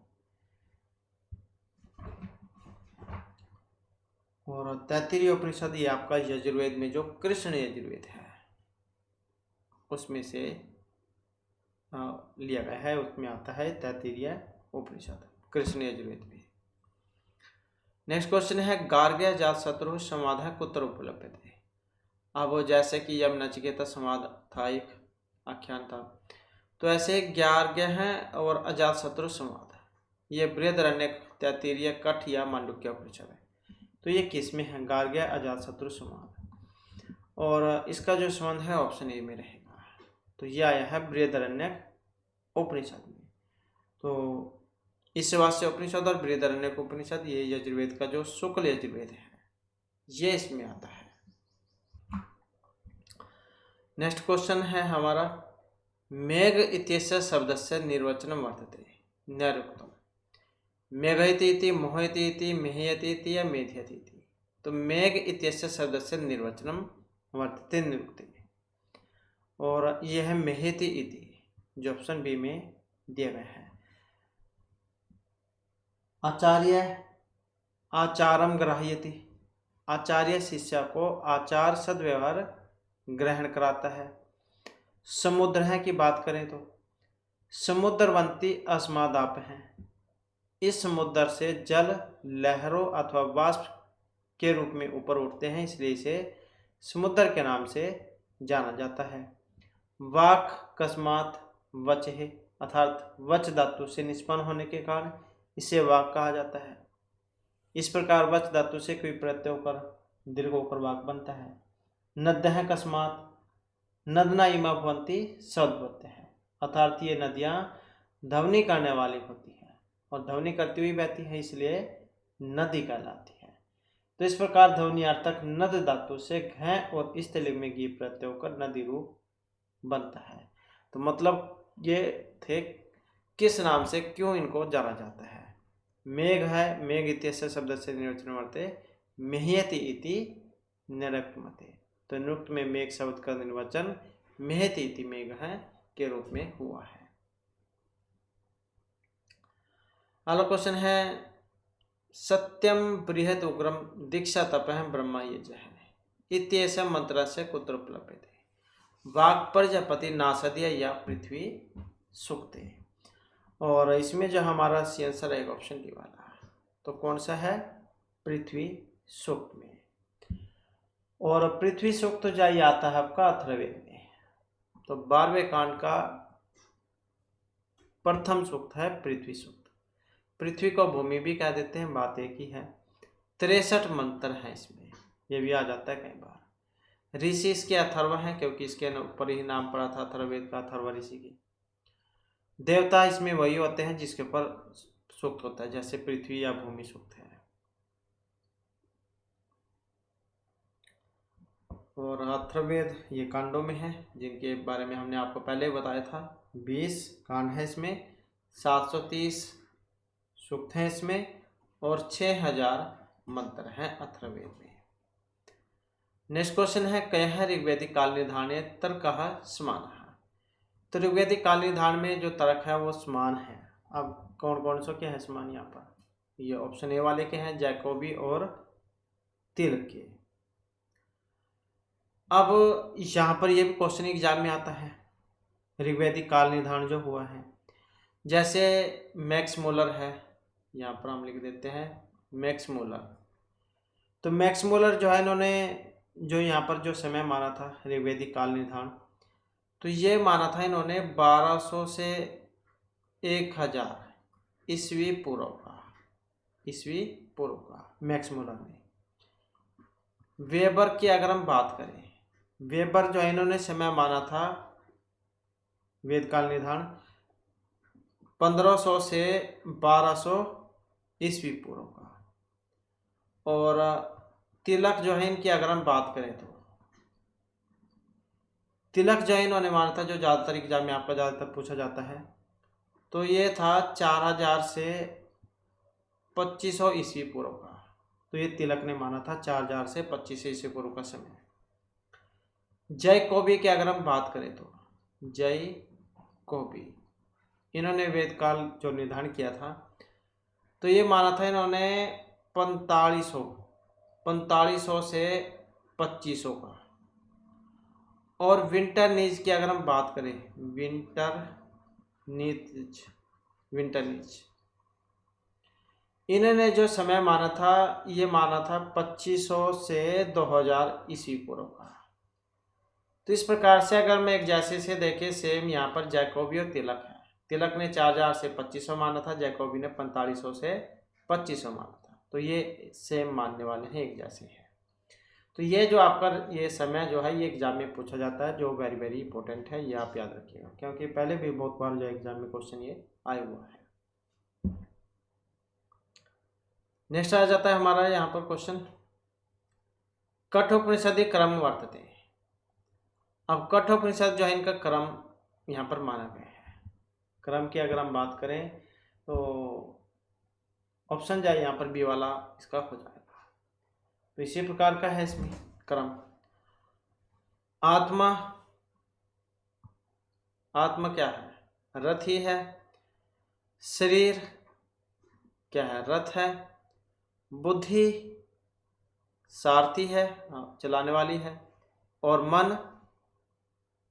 और तैत्तिरीय उपनिषद ये आपका यजुर्वेद में जो कृष्ण यजुर्वेद है उसमें से लिया गया है, उसमें आता है तैत्तिरीय उपनिषद, कृष्ण यजुर्वेद में। नेक्स्ट क्वेश्चन है गार्ग्य अजातशत्रु संवाद कुत्र उपलब्ध है। अब जैसे कि यम नचिकेता संवाद था, एक आख्यान था, तो ऐसे गार्ग्य है और अजातशत्रु संवाद, ये बृहदारण्यक, तैत्तिरीय, कठ या मांडुक्य उपनिषद है। तो ये किस में है? गार्ग्य अजातशत्रु संवाद। और इसका जो संबंध है ऑप्शन ए में रहेगा। तो ये आया है बृहदारण्यक उपनिषद में। तो ईशावास्य उपनिषद और बृहदारण्यक उपनिषद ये यजुर्वेद का जो शुक्ल यजुर्वेद है ये इसमें आता है। नेक्स्ट क्वेश्चन है हमारा मेघ इत्यस्य शब्दस्य निर्वचनं वर्तते नैरुक्तम्। मेघयति इति, मोहयति इति, मेहयति इति या मेधयति इति। तो मेघ इत्यस्य शब्दस्य निर्वचनं वर्तते निरुक्ते, और यह है मेहयति इति, जो ऑप्शन बी में दिया गया है। आचार्य आचारम ग्राह्यति, आचार्य शिष्य को आचार सद्व्यवहार ग्रहण कराता है। समुद्र है की बात करें तो समुद्रवंती अस्मादाप है, इस समुद्र से जल लहरों अथवा वाष्प के रूप में ऊपर उठते हैं, इसलिए इसे समुद्र के नाम से जाना जाता है। वाक कस्मात वच है, अर्थात वच धातु से निष्पन्न होने के कारण इसे वाक कहा जाता है। इस प्रकार वच धातु से कोई प्रत्यय होकर दीर्घ होकर वाक बनता है। नद्य कस्मात नदना इमा भवंती सद्वत्य है, अर्थात ये नदियाँ ध्वनि करने वाली होती हैं और ध्वनि करती हुई बहती है, इसलिए नदी कहलाती है। तो इस प्रकार ध्वनि अर्थक नद धातु से घ और स्त्रीलिंग में गी प्रत्यय होकर नदी रूप बनता है। तो मतलब ये थे किस नाम से क्यों इनको जाना जाता है। मेघ है, मेघ इत्यस्य शब्द से निर्वचन वर्ते मेहयति इति निरुक्तमते। तो निरुक्त में मेघ शब्द का निर्वचन मेहयति इति मेघ है के रूप में हुआ है। अगला क्वेश्चन है सत्यम बृहद उग्रम दीक्षा तपह ब्रह्मा यजः इत्येषः मंत्रस्य कुत्र उपलभ्यते। वाक् प्रजापति नासदीय या पृथ्वी सुक्ते। और इसमें जो हमारा सी आंसर है ऑप्शन डी वाला, तो कौन सा है? पृथ्वी सूक्त में। और पृथ्वी सूक्त जो आता है आपका अथर्ववेद में। तो 12वें कांड का प्रथम सूक्त है पृथ्वी सूक्त। पृथ्वी को भूमि भी कह देते हैं, बात एक ही है। 63 मंत्र हैं इसमें, ये भी आ जाता है कई बार। ऋषि इसके अथर्व हैं क्योंकि इसके ऊपर ही नाम पड़ा था अथर्ववेद का, अथर्व ऋषि की। देवता इसमें वही होते हैं जिसके ऊपर सूक्त होता है, जैसे पृथ्वी या भूमि सूक्त है। और अथर्ववेद ये कांडों में है जिनके बारे में हमने आपको पहले बताया था। 20 कांड है इसमें, 730 सूक्त हैं इसमें और 6000 मंत्र हैं अथर्ववेद में। नेक्स्ट क्वेश्चन है कह ऋग्वेदिक काल निर्धारण तर्क समान है। तो ऋग्वेदिक काल निर्धारण में जो तर्क है वो समान है। अब कौन कौन सा क्या है समान यहाँ पर? ये ऑप्शन ए वाले के हैं, जैकोबी और तिलक के। अब यहाँ पर ये भी क्वेश्चन एग्जाम में आता है ऋग्वेदिक काल निर्धारण जो हुआ है। जैसे मैक्स मूलर है, यहाँ पर हम लिख देते हैं मैक्स मूलर। तो मैक्स मूलर जो है इन्होंने जो यहाँ पर जो समय माना था ऋग्वेदिक काल निर्धारण, तो ये माना था इन्होंने 1200 से 1000 ईस्वी पूर्व का मैक्स मूलर ने। वेबर की अगर हम बात करें, वेबर जो है इन्होंने समय माना था वेद काल निर्धारण 1500 से 1200 ईस्वी पूर्व का। और तिलक जो है इनकी अगर हम बात करें तो तिलक जो है इन्होंने माना था, जो ज़्यादातर एग्जाम में आपका ज़्यादातर पूछा जाता है, तो ये था 4000 से 2500 ईस्वी पूर्व का। तो ये तिलक ने माना था 4000 से 2500 ईस्वी पूर्व का समय। जैकोबी की अगर हम बात करें तो जैकोबी इन्होंने वेद काल जो निर्धारण किया था, तो ये माना था इन्होंने 4500 4500 से 2500 का। और विंटर नीच की अगर हम बात करें, विंटर नीच इन्होंने जो समय माना था, ये माना था 2500 से 2000 ईस्वी पूर्व का। तो इस प्रकार से अगर मैं एक जैसे से देखे, सेम यहाँ पर जैकोबी और तिलक है। तिलक ने 4000 से 2500 माना था, जैकोबी ने 4500 से 2500 माना था। तो ये सेम मानने वाले हैं, एक जैसे हैं। तो ये जो आपका ये समय जो है, ये एग्जाम में पूछा जाता है, जो वेरी वेरी इंपॉर्टेंट है, ये आप याद रखिएगा, क्योंकि पहले भी बहुत बार जो एग्जाम में क्वेश्चन ये आया हुआ है। नेक्स्ट आ जाता है हमारा यहाँ पर क्वेश्चन, कठोपनिषदि क्रम वर्तते। अब कठोपनिषद जो है, इनका क्रम यहाँ पर माना गया है। क्रम की अगर हम बात करें तो ऑप्शन जो है यहाँ पर बी वाला इसका हो जाएगा। तो इसी प्रकार का है इसमें क्रम। आत्मा, आत्मा क्या है? रथ ही है। शरीर क्या है? रथ है। बुद्धि सारथी है, चलाने वाली है। और मन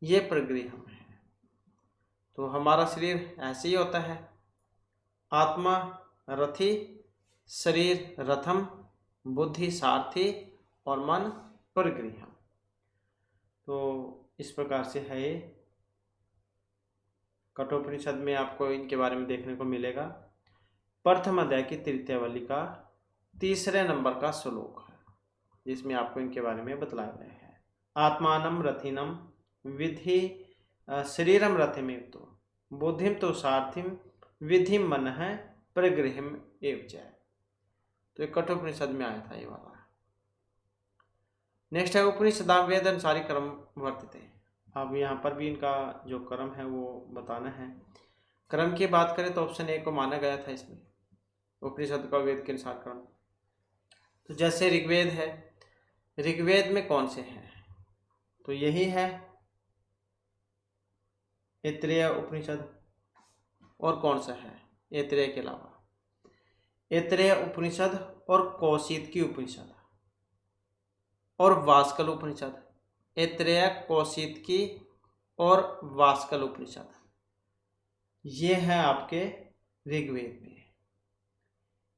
ये परिग्रह है। तो हमारा शरीर ऐसे ही होता है, आत्मा रथी, शरीर रथम, बुद्धि सारथी और मन परिग्रह। तो इस प्रकार से है ये। कठोपनिषद में आपको इनके बारे में देखने को मिलेगा। प्रथम अध्याय की तृतीयावली का 3 नंबर का श्लोक है, जिसमें आपको इनके बारे में बतलाया गया है। आत्मानम रथिनम विधि शरीरम रथिमेव बुद्धिम तो सारथिम विधिम मन है परिग्रहिम एव जय। तो एक कठोपनिषद में आया था ये वाला। नेक्स्ट है उपनिषदाम वेद अनुसारी क्रम वर्तते। अब यहाँ पर भी इनका जो क्रम है वो बताना है। क्रम की बात करें तो ऑप्शन ए को माना गया था इसमें, उपनिषद का वेद के अनुसार क्रम। तो जैसे ऋग्वेद है, ऋग्वेद में कौन से हैं? तो यही है ऐतरेय उपनिषद। और कौन सा है ऐतरेय के अलावा? ऐतरेय उपनिषद और कौशिक की उपनिषद और वास्कल उपनिषद। ऐतरेय, कौशिक की और वास्कल उपनिषद, ये है आपके ऋग्वेद में।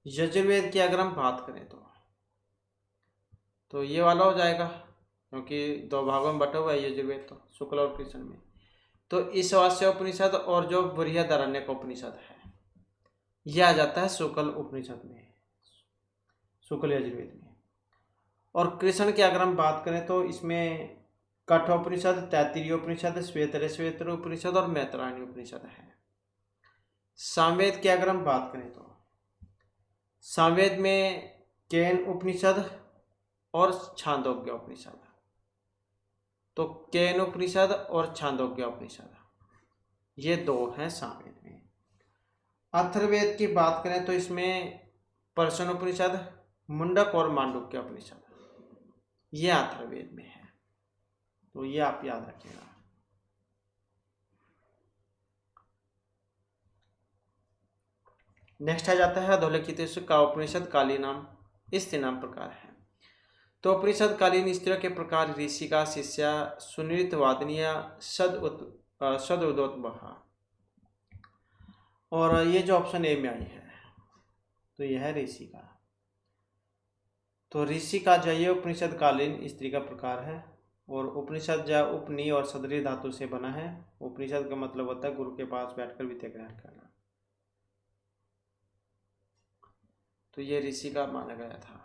यजुर्वेद की अगर हम बात करें तो ये वाला हो जाएगा, क्योंकि 2 भागों में बटा हुआ है यजुर्वेद, तो शुक्ल और कृष्ण में। तो ईशावास्य उपनिषद और जो बृहदारण्यक उपनिषद है, यह आ जाता है शुक्ल उपनिषद में, शुक्ल यजुर्वेद में। और कृष्ण की अगर हम बात करें तो इसमें कठोपनिषद, तैत्तिरीय उपनिषद, श्वेतरेश्वेतर उपनिषद और मैत्रायणी उपनिषद है। सामवेद की अगर हम बात करें तो सामवेद में केन उपनिषद और छांदोग्य उपनिषद। तो केन उपनिषद और छांदोग्य उपनिषद, ये 2 हैं सामवेद में। अथर्ववेद की बात करें तो इसमें पर्शन उपनिषद, मुंडक और मांडुक्य उपनिषद, ये अथर्ववेद में है। तो ये आप याद रखिएगा। नेक्स्ट आ जाता है अधोलिखित का उपनिषद काली नाम। स्त्री नाम प्रकार है। तो उपनिषद कालीन स्त्रियों के प्रकार ऋषिका, शिष्या, सुनृत, वादनीय, सदोदोत्बहा। और ये जो ऑप्शन ए में आई है तो यह है ऋषिका। तो ऋषिका जो ये उपनिषद कालीन स्त्री का प्रकार है। और उपनिषद जो उपनी और सदरी धातु से बना है। उपनिषद का मतलब होता है गुरु के पास बैठकर विद्या ग्रहण करना। तो ये ऋषिका माना गया था।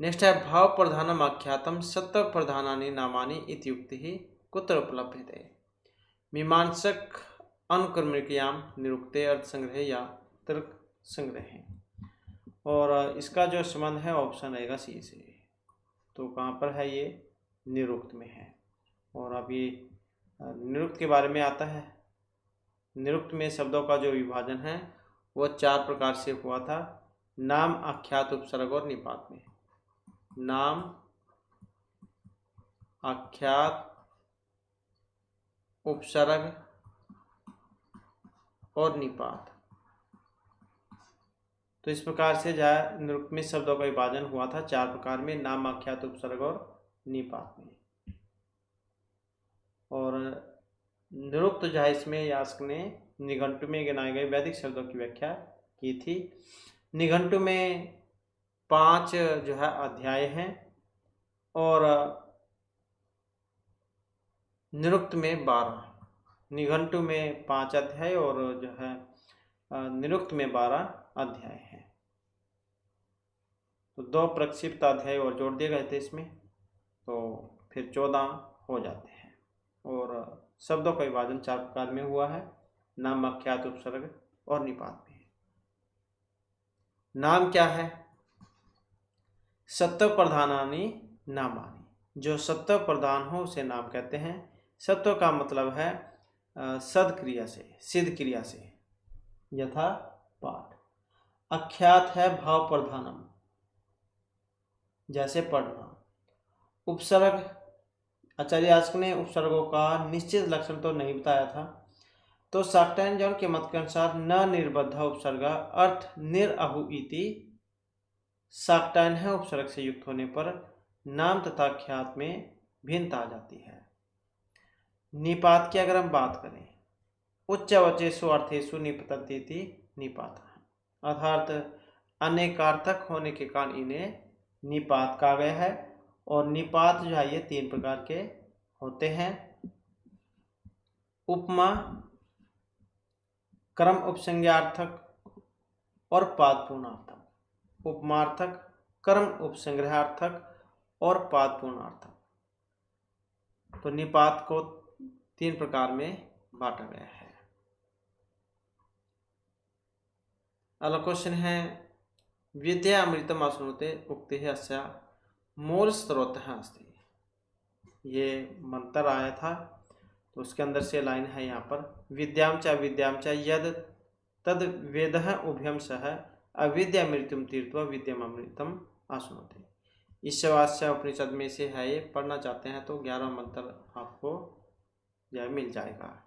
नेक्स्ट है भाव प्रधानम आख्यातम सत्व प्रधानानि नामानि इत्युक्ति ही कुत्र उपलभ्यते। मीमांसक अनुक्रमणिक्याम निरुक्ते अर्थ संग्रह या तर्क संग्रह। और इसका जो संबंध है ऑप्शन रहेगा सी से। तो कहाँ पर है ये? निरुक्त में है। और अब ये निरुक्त के बारे में आता है। निरुक्त में शब्दों का जो विभाजन है वो 4 प्रकार से हुआ था। नाम, आख्यात, उपसर्ग और निपात में। नाम, आख्यात, उपसर्ग और निपात, तो इस प्रकार से जो है निरुक्त में शब्दों का विभाजन हुआ था 4 प्रकार में, नाम, आख्यात, उपसर्ग और निपात में। और निरुक्त जो है इसमें यास्क ने निघंटु में गिनाए गए वैदिक शब्दों की व्याख्या की थी। निघंटु में 5 जो है अध्याय हैं और निरुक्त में 12। निघंटु में 5 अध्याय और जो है निरुक्त में 12 अध्याय हैं। तो 2 प्रक्षिप्त अध्याय और जोड़ दिए गए थे इसमें, तो फिर 14 हो जाते हैं। और शब्दों का विभाजन 4 प्रकार में हुआ है, नाम, आख्यात, उपसर्ग और निपात में। नाम क्या है? सत्व प्रधानानि नामानि, जो सत्व प्रधान हो उसे नाम कहते हैं। सत्व का मतलब है सद क्रिया से, सिद्ध क्रिया से, यथा पाठ। आख्यात है भाव प्रधानम, जैसे पढ़ना। उपसर्ग, आचार्य यास्क ने उपसर्गों का निश्चित लक्षण तो नहीं बताया था, तो शाक्टायन जन के मत के अनुसार न निर्बद्ध उपसर्ग अर्थ निरअहु इति शाक्टायन है उपसर्ग से युक्त होने पर नाम तथा ख्यात में भिन्नता आ जाती है। निपात की अगर हम बात करें, उच्चवचेषु अर्थेषु निपतन्ति निपातः, अर्थात अनेकार्थक होने के कारण इन्हें निपात कहा गया है। और निपात जो है ये 3 प्रकार के होते हैं, उपमा, क्रम उपसंज्ञार्थक और पादपूर्णार्थक। उपमार्थक, क्रम उपसंग्रहार्थक और पादपूर्णार्थक। तो निपात को 3 प्रकार में बांटा गया है। अगला क्वेश्चन है, विद्या अमृतम आश्नुते उक्ति है अस्या मूल स्रोतः अस्ति। ये मंत्र आया था, तो उसके अंदर से लाइन है यहाँ पर, विद्याम च यद तद वेदः उभयम सह अविद्या मृत्युम तीर्थवा विद्यम अमृतम आश्नुते। ईशावास्य उपनिषद में से है, ये पढ़ना चाहते हैं तो 11 मंत्र आपको यह मिल जाएगा।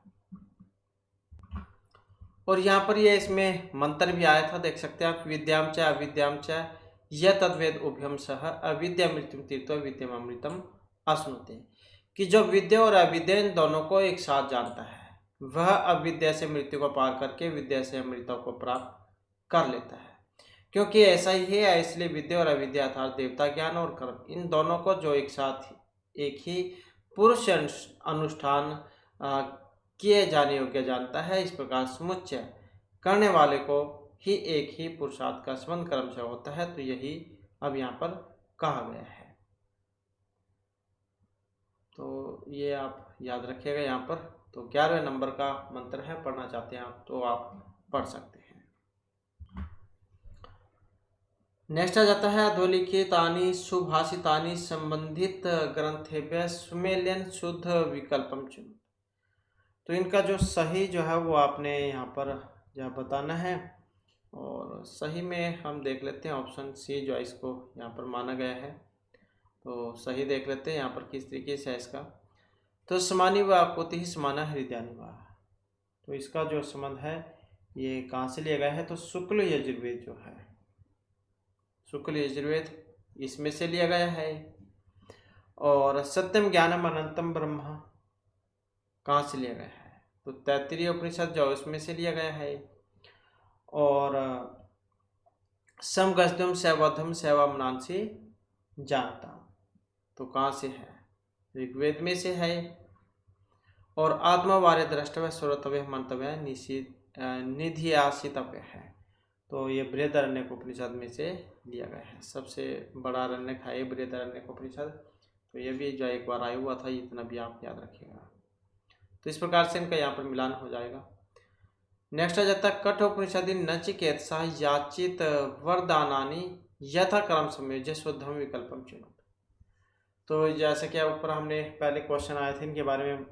और यहाँ पर ये इसमें मंत्र भी आया था, देख सकते हैं आप, विद्याम च अविद्याम च यह तद्वेद उभयम सह अविद्या मृत्युम तीर्थवा विद्यम अमृतम आश्नुते, कि जो विद्या और अविद्या इन दोनों को एक साथ जानता है वह अविद्या से मृत्यु को पार करके विद्या से अमृतों को प्राप्त कर लेता है। क्योंकि ऐसा ही है, इसलिए विद्या और अविद्या अर्थात देवता ज्ञान और कर्म, इन दोनों को जो एक साथ एक ही पुरुष अनुष्ठान किए जाने योग्य जानता है, इस प्रकार समुच्चय करने वाले को ही एक ही पुरुषार्थ का संबंध कर्म से होता है। तो यही अब यहाँ पर कहा गया है, तो ये आप याद रखिएगा यहाँ पर। तो 11वें नंबर का मंत्र है, पढ़ना चाहते हैं आप तो आप पढ़ सकते हैं। नेक्स्ट आ जाता है, अधोलिखितानि सुभाषितानि संबंधित ग्रंथेभ्यः सुमेलियन शुद्ध विकल्पम चुन। तो इनका जो सही जो है वो आपने यहाँ पर जो बताना है, और सही में हम देख लेते हैं ऑप्शन सी जो है इसको यहाँ पर माना गया है। तो सही देख लेते हैं यहाँ पर किस तरीके से है इसका। तो समानी व आकोति ही समाना हृदयानि वा, तो इसका जो संबंध है ये कहाँ से लिया गया है, तो शुक्ल यजुर्वेद जो है, शुक्ल यजुर्वेद इसमें से लिया गया है। और सत्यम ज्ञानम अनंतम ब्रह्म कहाँ से लिया गया है, तो तैत्तिरीय उपनिषद जो उसमें से लिया गया है। और समगस्त्यम सैवधम सैवमनांसी जानता, तो कहाँ से है, ऋग्वेद में से है। और आत्मवार्य द्रष्टव्य श्रोतव्य मंतव्य निधियासितव्य है, तो ये बृहदारण्यक उपनिषद में से लिया गया है। सबसे बड़ा अरण्यक है ये बृहदारण्यक उपनिषद, तो ये भी जो एक बार आया हुआ था, इतना भी आप याद रखिएगा। तो इस प्रकार से इनका यहाँ पर मिलान हो जाएगा। नेक्स्ट आ जाता है, कठोपनिषदि नचिकेतसा याचित वरदानानि यथा क्रम संयोज्य शुद्धम विकल्पम चुनो। तो जैसे कि ऊपर हमने पहले क्वेश्चन आए थे इनके बारे में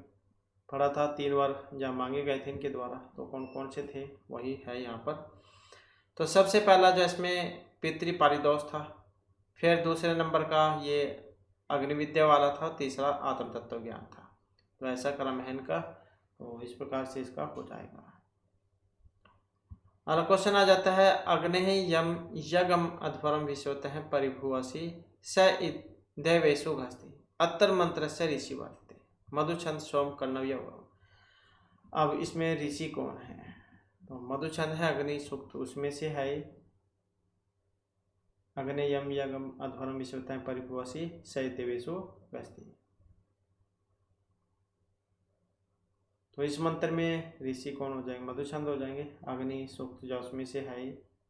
पढ़ा था, 3 बार जब मांगे गए थे इनके द्वारा, तो कौन कौन से थे वही है यहाँ पर। तो सबसे पहला जो इसमें पितृपारिदोष था, फिर दूसरे नंबर का ये अग्निविद्या वाला था, तीसरा आत्म तत्व ज्ञान था। तो ऐसा क्रम है इनका, तो इस प्रकार से इसका हो जाएगा। अगला क्वेश्चन आ जाता है अग्नि यम यगम अध्वरम विश्वतः परिभुवसी स देवेशु घस्ति अत्तर मंत्र से ऋषि वर्तते मधुछंद सोम कर्णव्य। अब इसमें ऋषि कौन है? तो मधुछंद है अग्नि सूक्त, उसमें से है अग्नि यम यगम अध्वरम विश्वतः परिभुवसी स देवेशु घस्ति। तो इस मंत्र में ऋषि कौन हो जाएंगे? मधुछंद हो जाएंगे। अग्नि सूक्त जो उसमें से है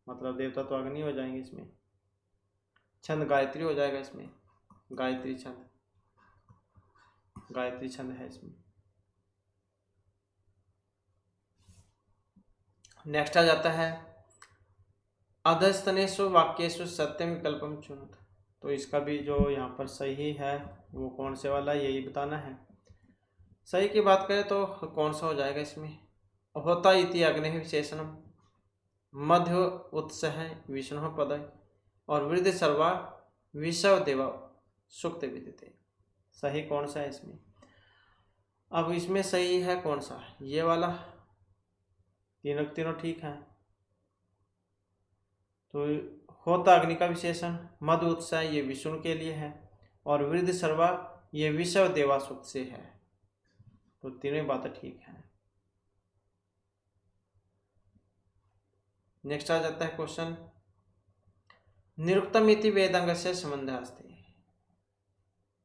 मतलब देवता तो अग्नि हो जाएंगे। इसमें छंद गायत्री हो जाएगा। इसमें गायत्री छंद, गायत्री छंद है इसमें। नेक्स्ट आ जाता है अधस्तनेषु वाक्येषु सत्यम विकल्पम चुनत। तो इसका भी जो यहाँ पर सही है वो कौन से वाला यही बताना है। सही की बात करें तो कौन सा हो जाएगा इसमें? होता इति अग्नि विशेषणम मध्य उत्सह विष्णु पद और वृद्धि सर्वा विषव देवा सुक्त विदिते। सही कौन सा है इसमें? अब इसमें सही है कौन सा? ये वाला। तीनों तीनों ठीक है। तो होता अग्नि का विशेषण, मध्य उत्साह ये विष्णु के लिए है और वृद्धि सर्वा ये विषव देवा सुक्त से है। तो तीनों बातें ठीक है। नेक्स्ट आ जाता है क्वेश्चन निरुक्तम इति वेदांग से संबंध अस्ति।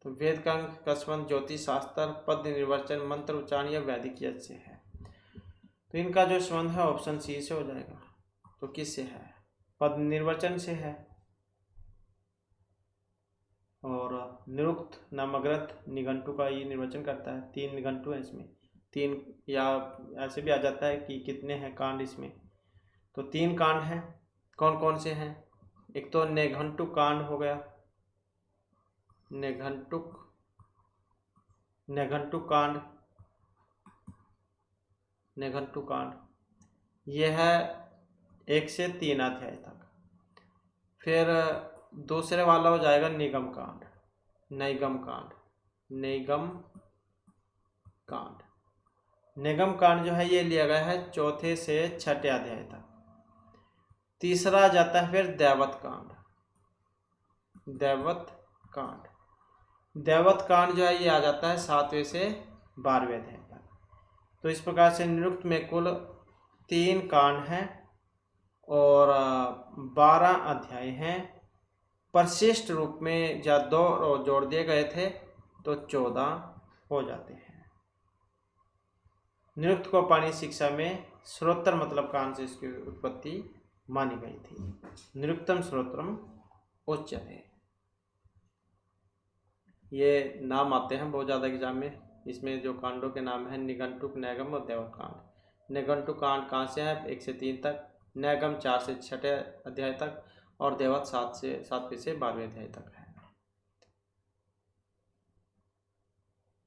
तो वेद का अंग का संबंध ज्योतिष शास्त्र पद निर्वचन मंत्र उच्चारण या वैदिक यज्ञ से है। तो इनका जो संबंध है ऑप्शन सी से हो जाएगा। तो किससे है? पद निर्वचन से है। और निरुक्त नामक ग्रंथ निघंटु का ये निर्वचन करता है। 3 निघंटु है इसमें, 3 या ऐसे भी आ जाता है कि कितने हैं कांड इसमें। तो 3 कांड हैं। कौन कौन से हैं? एक तो निघंटु कांड हो गया, निघंटुक कांड, निघंटु कांड यह है 1 से 3 अध्याय तक। फिर दूसरे वाला हो जाएगा निगम कांड, नैगम कांड, निगम कांड। निगम कांड जो है ये लिया गया है 4 से 6 अध्याय तक। तीसरा जाता है फिर दैवत कांड, दैवत कांड। दैवत कांड जो है ये आ जाता है 7वें से 12वें अध्याय तक। तो इस प्रकार से निरुक्त में कुल 3 कांड हैं और 12 अध्याय हैं। परिशिष्ट रूप में या 2 जोड़ दिए गए थे तो 14 हो जाते हैं। निरुक्त को पाणिनि शिक्षा में श्रोत्र मतलब कान से इसकी उत्पत्ति मानी गई थी। निरुक्तम श्रोत्रम उच्यते। ये नाम आते हैं बहुत ज़्यादा एग्जाम में। इसमें जो कांडों के नाम हैं निघंटुक, नैगम और दैवत कांड। निघंटुक कांड कहाँ से है? 1 से 3 तक, नैगम 4 से 6 अध्याय तक और दैवत 7वें से 12वें अध्याय तक है।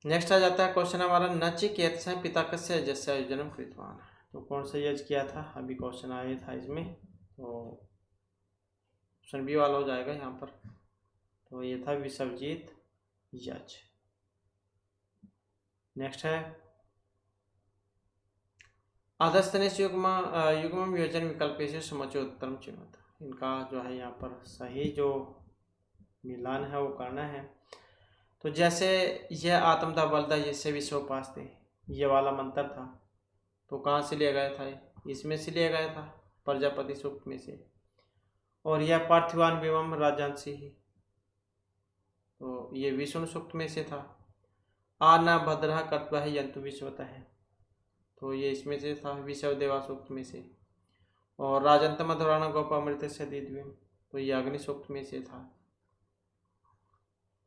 नेक्स्ट आ जाता है क्वेश्चन हमारा नचिकेत पिता कस्य यज्ञस्य जन्म कृतवान। तो कौन सा यज्ञ किया था? अभी क्वेश्चन आया था इसमें। तो ऑप्शन बी वाला हो जाएगा यहाँ पर। तो ये था विसर्जित यज्ञ। नेक्स्ट है अधस्तनेषु युग्मम योजन विकल्पेषु समुचयोत्तरम चिन्वत। इनका जो है यहाँ पर सही जो मिलान है वो करना है। तो जैसे यह आत्मदा बलदा ये विश्वोपास्ते ये वाला मंत्र था तो कहाँ से लिया गया था? इसमें से लिया गया था, प्रजापति सूक्त में से। और यह पार्थिवान विवम राजंसी ही तो ये विष्णु सूक्त में से था। आना भद्रा कर्तव्य है यंतु विश्वता है तो ये इसमें से था, विषव देवा सूक्त में से। और राजंत मधुराना गोपामृत से दिव्यम तो ये अग्नि सूक्त में से था।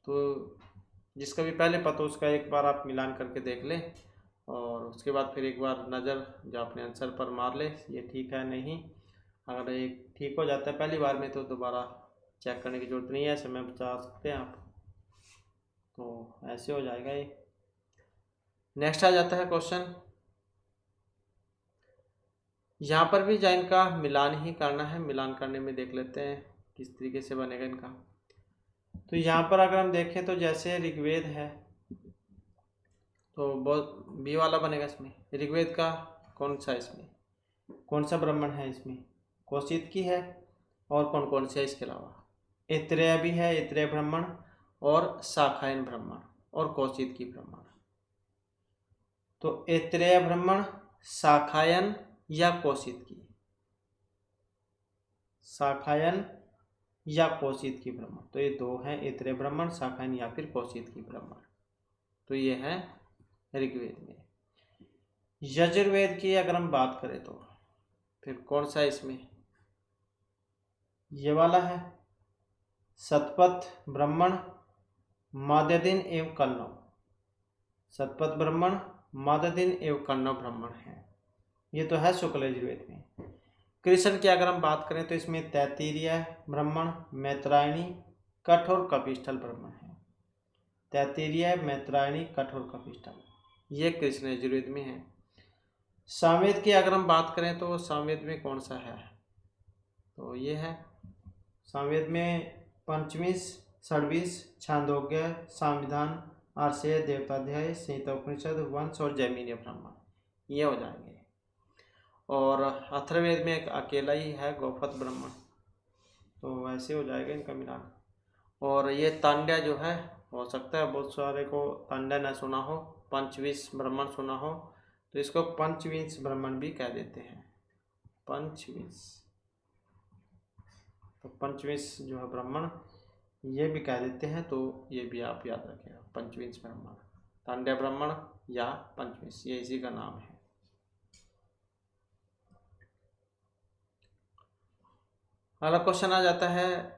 तो जिसका भी पहले पता उसका एक बार आप मिलान करके देख लें और उसके बाद फिर एक बार नज़र जो अपने आंसर पर मार ले ये ठीक है नहीं। अगर एक ठीक हो जाता है पहली बार में तो दोबारा चेक करने की जरूरत नहीं है, समय बचा सकते हैं आप। तो ऐसे हो जाएगा ये। नेक्स्ट आ जाता है क्वेश्चन, यहाँ पर भी जा इनका मिलान ही करना है। मिलान करने में देख लेते हैं किस तरीके से बनेगा इनका। तो यहाँ पर अगर हम देखें तो जैसे ऋग्वेद है तो बहुत बी वाला बनेगा इसमें। ऋग्वेद का कौन सा इसमें? कौन सा ब्राह्मण है इसमें? कौशिक की है। और कौन कौन से है इसके अलावा? ऐत्रेय भी है, ऐत्रेय ब्राह्मण, और शाखायन ब्राह्मण, और कौशिक की ब्राह्मण। तो ऐत्रेय ब्राह्मण, शाखायन या कौशिक की? शाखायन या कौशिक की ब्राह्मण। तो ये दो हैं, ऐत्रेय ब्राह्मण, शाखायन या फिर कौशिक की ब्राह्मण। तो ये है ऋग्वेद में। यजुर्वेद की अगर हम बात करें तो फिर कौन सा इसमें? ये वाला है, शतपथ ब्राह्मण, माद्यदिन एवं कन्नव। शतपथ ब्राह्मण, माद्यदिन एवं कन्नव ब्राह्मण है। ये तो है शुक्ल यजुर्वेद में। कृष्ण की अगर हम बात करें तो इसमें तैत्तिरीय ब्राह्मण, मैत्रायणी, कठ और कपिस्थल ब्राह्मण है। तैत्तिरीय, मैत्रायणी, कठ और कपिस्थल, ये कृष्ण यजुर्वेद में है। सामवेद की अगर हम बात करें तो सामवेद में कौन सा है? तो ये है, सामवेद में पंचमीस, षड्वीस, छांदोग्य, संविधान, आर्षेय, देवताध्याय, संहिता उपनिषद, वंश और जैमिनीय ब्राह्मण, ये हो जाएंगे। और अथर्ववेद में एक अकेला ही है, गौपथ ब्राह्मण। तो ऐसे हो जाएगा इनका मिलान। और ये तांड्या जो है, हो सकता है बहुत सारे को तांड्या न सुना हो, पंचविंश ब्राह्मण सुना हो, तो इसको पंचविंश ब्राह्मण भी कह देते हैं, पंचविंश। तो पंचविंश जो है ब्राह्मण, ये भी कह देते हैं। तो ये भी आप याद रखिएगा, पंचविंश ब्राह्मण, तांड्या ब्राह्मण या पंचविंश, ये इसी का नाम है। अगला क्वेश्चन आ जाता है,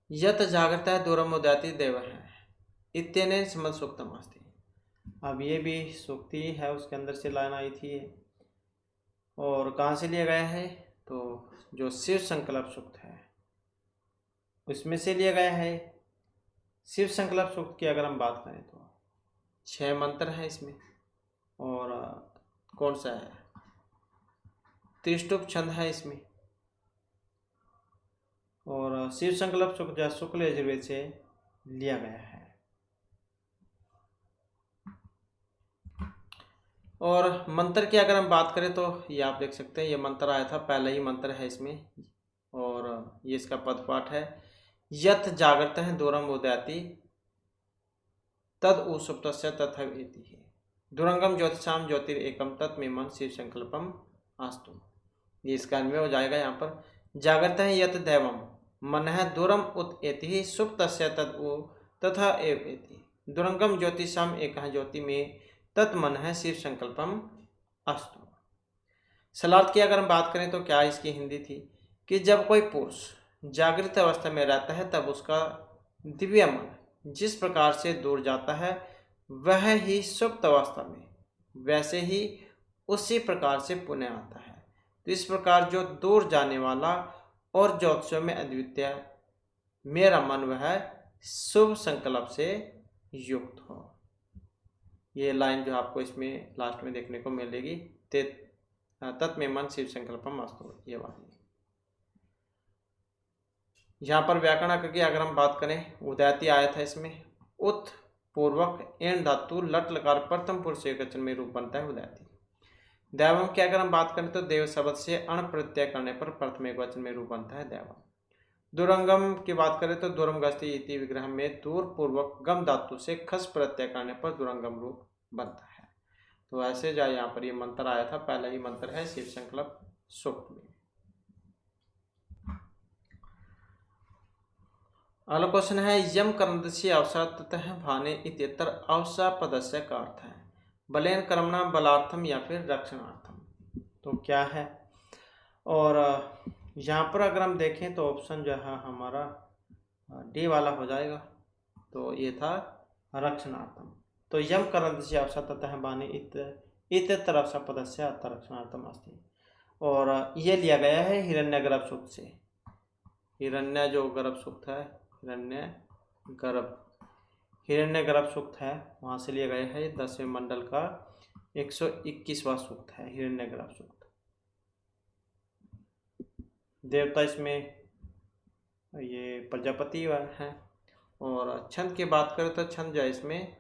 यत जागृता दूरम उदयाति देव है इत्यनेन समझ सूक्तम अस्ति। अब ये भी सूक्ति है, उसके अंदर से लाइन आई थी। और कहाँ से लिया गया है? तो जो शिव संकल्प सूक्त है उसमें से लिया गया है। शिव संकल्प सूक्त की अगर हम बात करें तो 6 मंत्र है इसमें। और कौन सा है? त्रिष्टुप छंद है इसमें। और शिव संकल्प सूक्त जो शुक्ल यजुर्वेद से लिया गया है। और मंत्र की अगर हम बात करें तो ये आप देख सकते हैं, ये मंत्र आया था, पहला ही मंत्र है इसमें। और ये इसका पदपाठ है, यथ जागृत है दूरम उदयाति तद उसुप्तस्य तथैवेति है दुरंगम ज्योतिषाम ज्योतिर एकम तत्मेमं शिव संकल्पम आस्तु। ये इसका अन्वय हो जाएगा यहाँ पर, जागृत है यत दैवम मन है दूरम उत सुप्तस्य तद उ तथा एवेति दुरंगम ज्योतिषाम एक ज्योति में तत्मन है शिव संकल्पम अस्तु। सलार्थ की अगर हम बात करें तो क्या इसकी हिंदी थी कि जब कोई पुरुष जागृत अवस्था में रहता है तब उसका दिव्य मन जिस प्रकार से दूर जाता है वह ही सुप्त अवस्था में वैसे ही उसी प्रकार से पुनः आता है। तो इस प्रकार जो दूर जाने वाला और ज्योतिषों में अद्वितीय मेरा मन वह शुभ संकल्प से युक्त हो। ये लाइन जो आपको इसमें लास्ट में देखने को मिलेगी, तत्मे मन शिव संकल्पम अस्तु, ये वाली। यहाँ पर व्याकरण की अगर हम बात करें, उदयाति आया था इसमें, उत पूर्वक एण धातु लट लकार प्रथम पुरुष एकवचन में रूप बनता है उदयाति। दैवम की अगर हम बात करें तो देव शब्द से अण प्रत्यय करने पर प्रथम एकवचन में रूप बनता है दैवम। दुरंगम की बात करें तो दुरम गस्ती इति विग्रह में दूर पूर्वक गम धातु से खस प्रत्यय करने पर दुरंगम रूप बनता है। तो ऐसे जो यहाँ पर ये मंत्र आया था, पहला ही मंत्र है शिव संकल्प सूक्त में। अगला क्वेश्चन है, यम कर्मदस्य अवसर ततः भाने इत्यत्र अवसर पदस्य का अर्थ है बलेन कर्मणा बलार्थम या फिर रक्षणार्थम। तो क्या है? और यहाँ पर अगर हम देखें तो ऑप्शन जो है हमारा डी वाला हो जाएगा। तो ये था रक्षणार्थम। तो यम कर्मदस्य अवसर ततः भाने इत्यत्र अवसर पदस्य अत्र रक्षणार्थम अस्ति। और ये लिया गया है हिरण्यगर्भ सूक्त से। हिरण्य जो गर्भ सूक्त है, हिरण्यगर्भ सूक्त है, वहाँ से लिया गया है। 10वें मंडल का 121वां सूक्त है हिरण्यगर्भ सूक्त। देवता इसमें ये प्रजापति है। और छंद की बात करें तो छंद जो है इसमें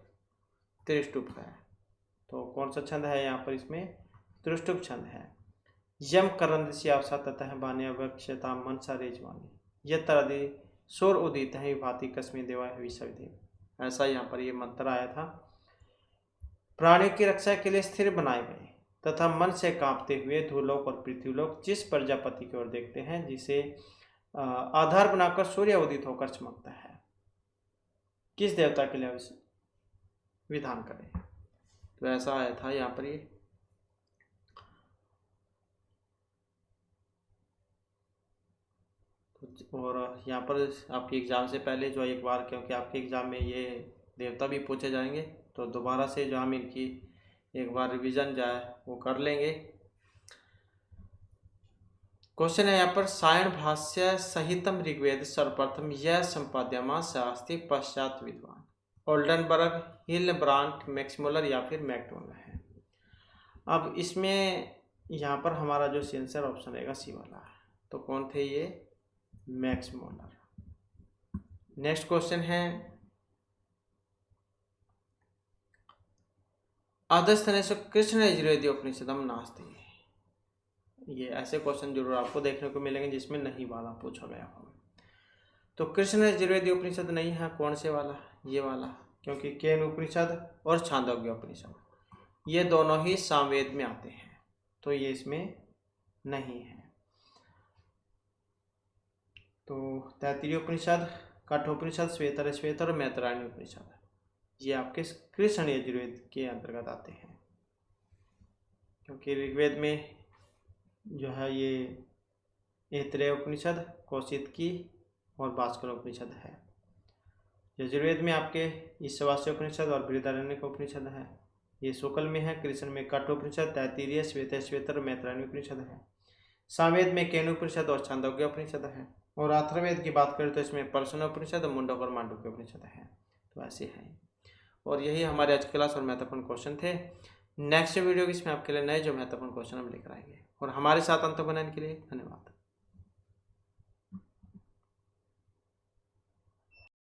त्रिष्टुप है। तो कौन सा छंद है यहाँ पर? इसमें त्रुष्टुप छंद है। यम करंदसी आवसा ततः बान्य वक्षता मनसा रेजवानी यत्रादि सोर उदित है भांति कस्मी देवा विश्वदेव। ऐसा यहाँ पर ये मंत्र आया था। प्राणियों की रक्षा के लिए स्थिर बनाए गए तथा मन से कांपते हुए धूलोक और पृथ्वीलोक जिस प्रजापति की ओर देखते हैं, जिसे आधार बनाकर सूर्य उदित होकर चमकता है, किस देवता के लिए विधान करें। तो ऐसा आया था यहाँ पर ये। और यहाँ पर आपके एग्ज़ाम से पहले जो एक बार, क्योंकि आपके एग्ज़ाम में ये देवता भी पूछे जाएंगे, तो दोबारा से जो हम इनकी एक बार रिवीजन जाए वो कर लेंगे। क्वेश्चन है यहाँ पर, सायण भाष्य सहितम ऋग्वेद सर्वप्रथम यह संपाद्यमान शास्त्री पश्चात विद्वान ओल्डनबर्ग, हिल्डब्रांट, मैक्समुलर या फिर मैक्डोनल है। अब इसमें यहाँ पर हमारा जो आंसर ऑप्शन रहेगा सी वाला है। तो कौन थे ये? मैक्समुलर। नेक्स्ट क्वेश्चन है, अधस्थनेषु कृष्ण यजुर्वेदी उपनिषदम नास्ति। ये ऐसे क्वेश्चन जरूर आपको देखने को मिलेंगे जिसमें नहीं वाला पूछा गया हो। तो कृष्ण यजुर्वेदी उपनिषद नहीं है, कौन से वाला? ये वाला, क्योंकि केन उपनिषद और छांदोग्य उपनिषद ये दोनों ही सामवेद में आते हैं, तो ये इसमें नहीं है। तो तैत्तिरीय उपनिषद, कठोपनिषद, श्वेतर और मैत्रायणी उपनिषद ये आपके कृष्ण यजुर्वेद के अंतर्गत आते हैं, क्योंकि ऋग्वेद में जो है ये ऐतरेय उपनिषद, कौशितकी और भास्कर उपनिषद है। यजुर्वेद में आपके ईशावास्य उपनिषद और बृहदारण्यक उपनिषद है। ये शुक्ल में है। कृष्ण में कठोपनिषद, तैत्तिरीय, श्वेतर, मैत्रायणी उपनिषद है। सामवेद में केनोपनिषद और छांदोग्य उपनिषद है। और अथर्ववेद की बात करें तो इसमें पर्शनोपनिषद, मुंडक और मांडुक्य उपनिषद है। तो ऐसे हैं। और यही हमारे आज क्लास और महत्वपूर्ण क्वेश्चन थे। नेक्स्ट वीडियो इसमें आपके लिए नए जो महत्वपूर्ण क्वेश्चन हम लेकर आएंगे। और हमारे साथ अंत बनाने के लिए धन्यवाद।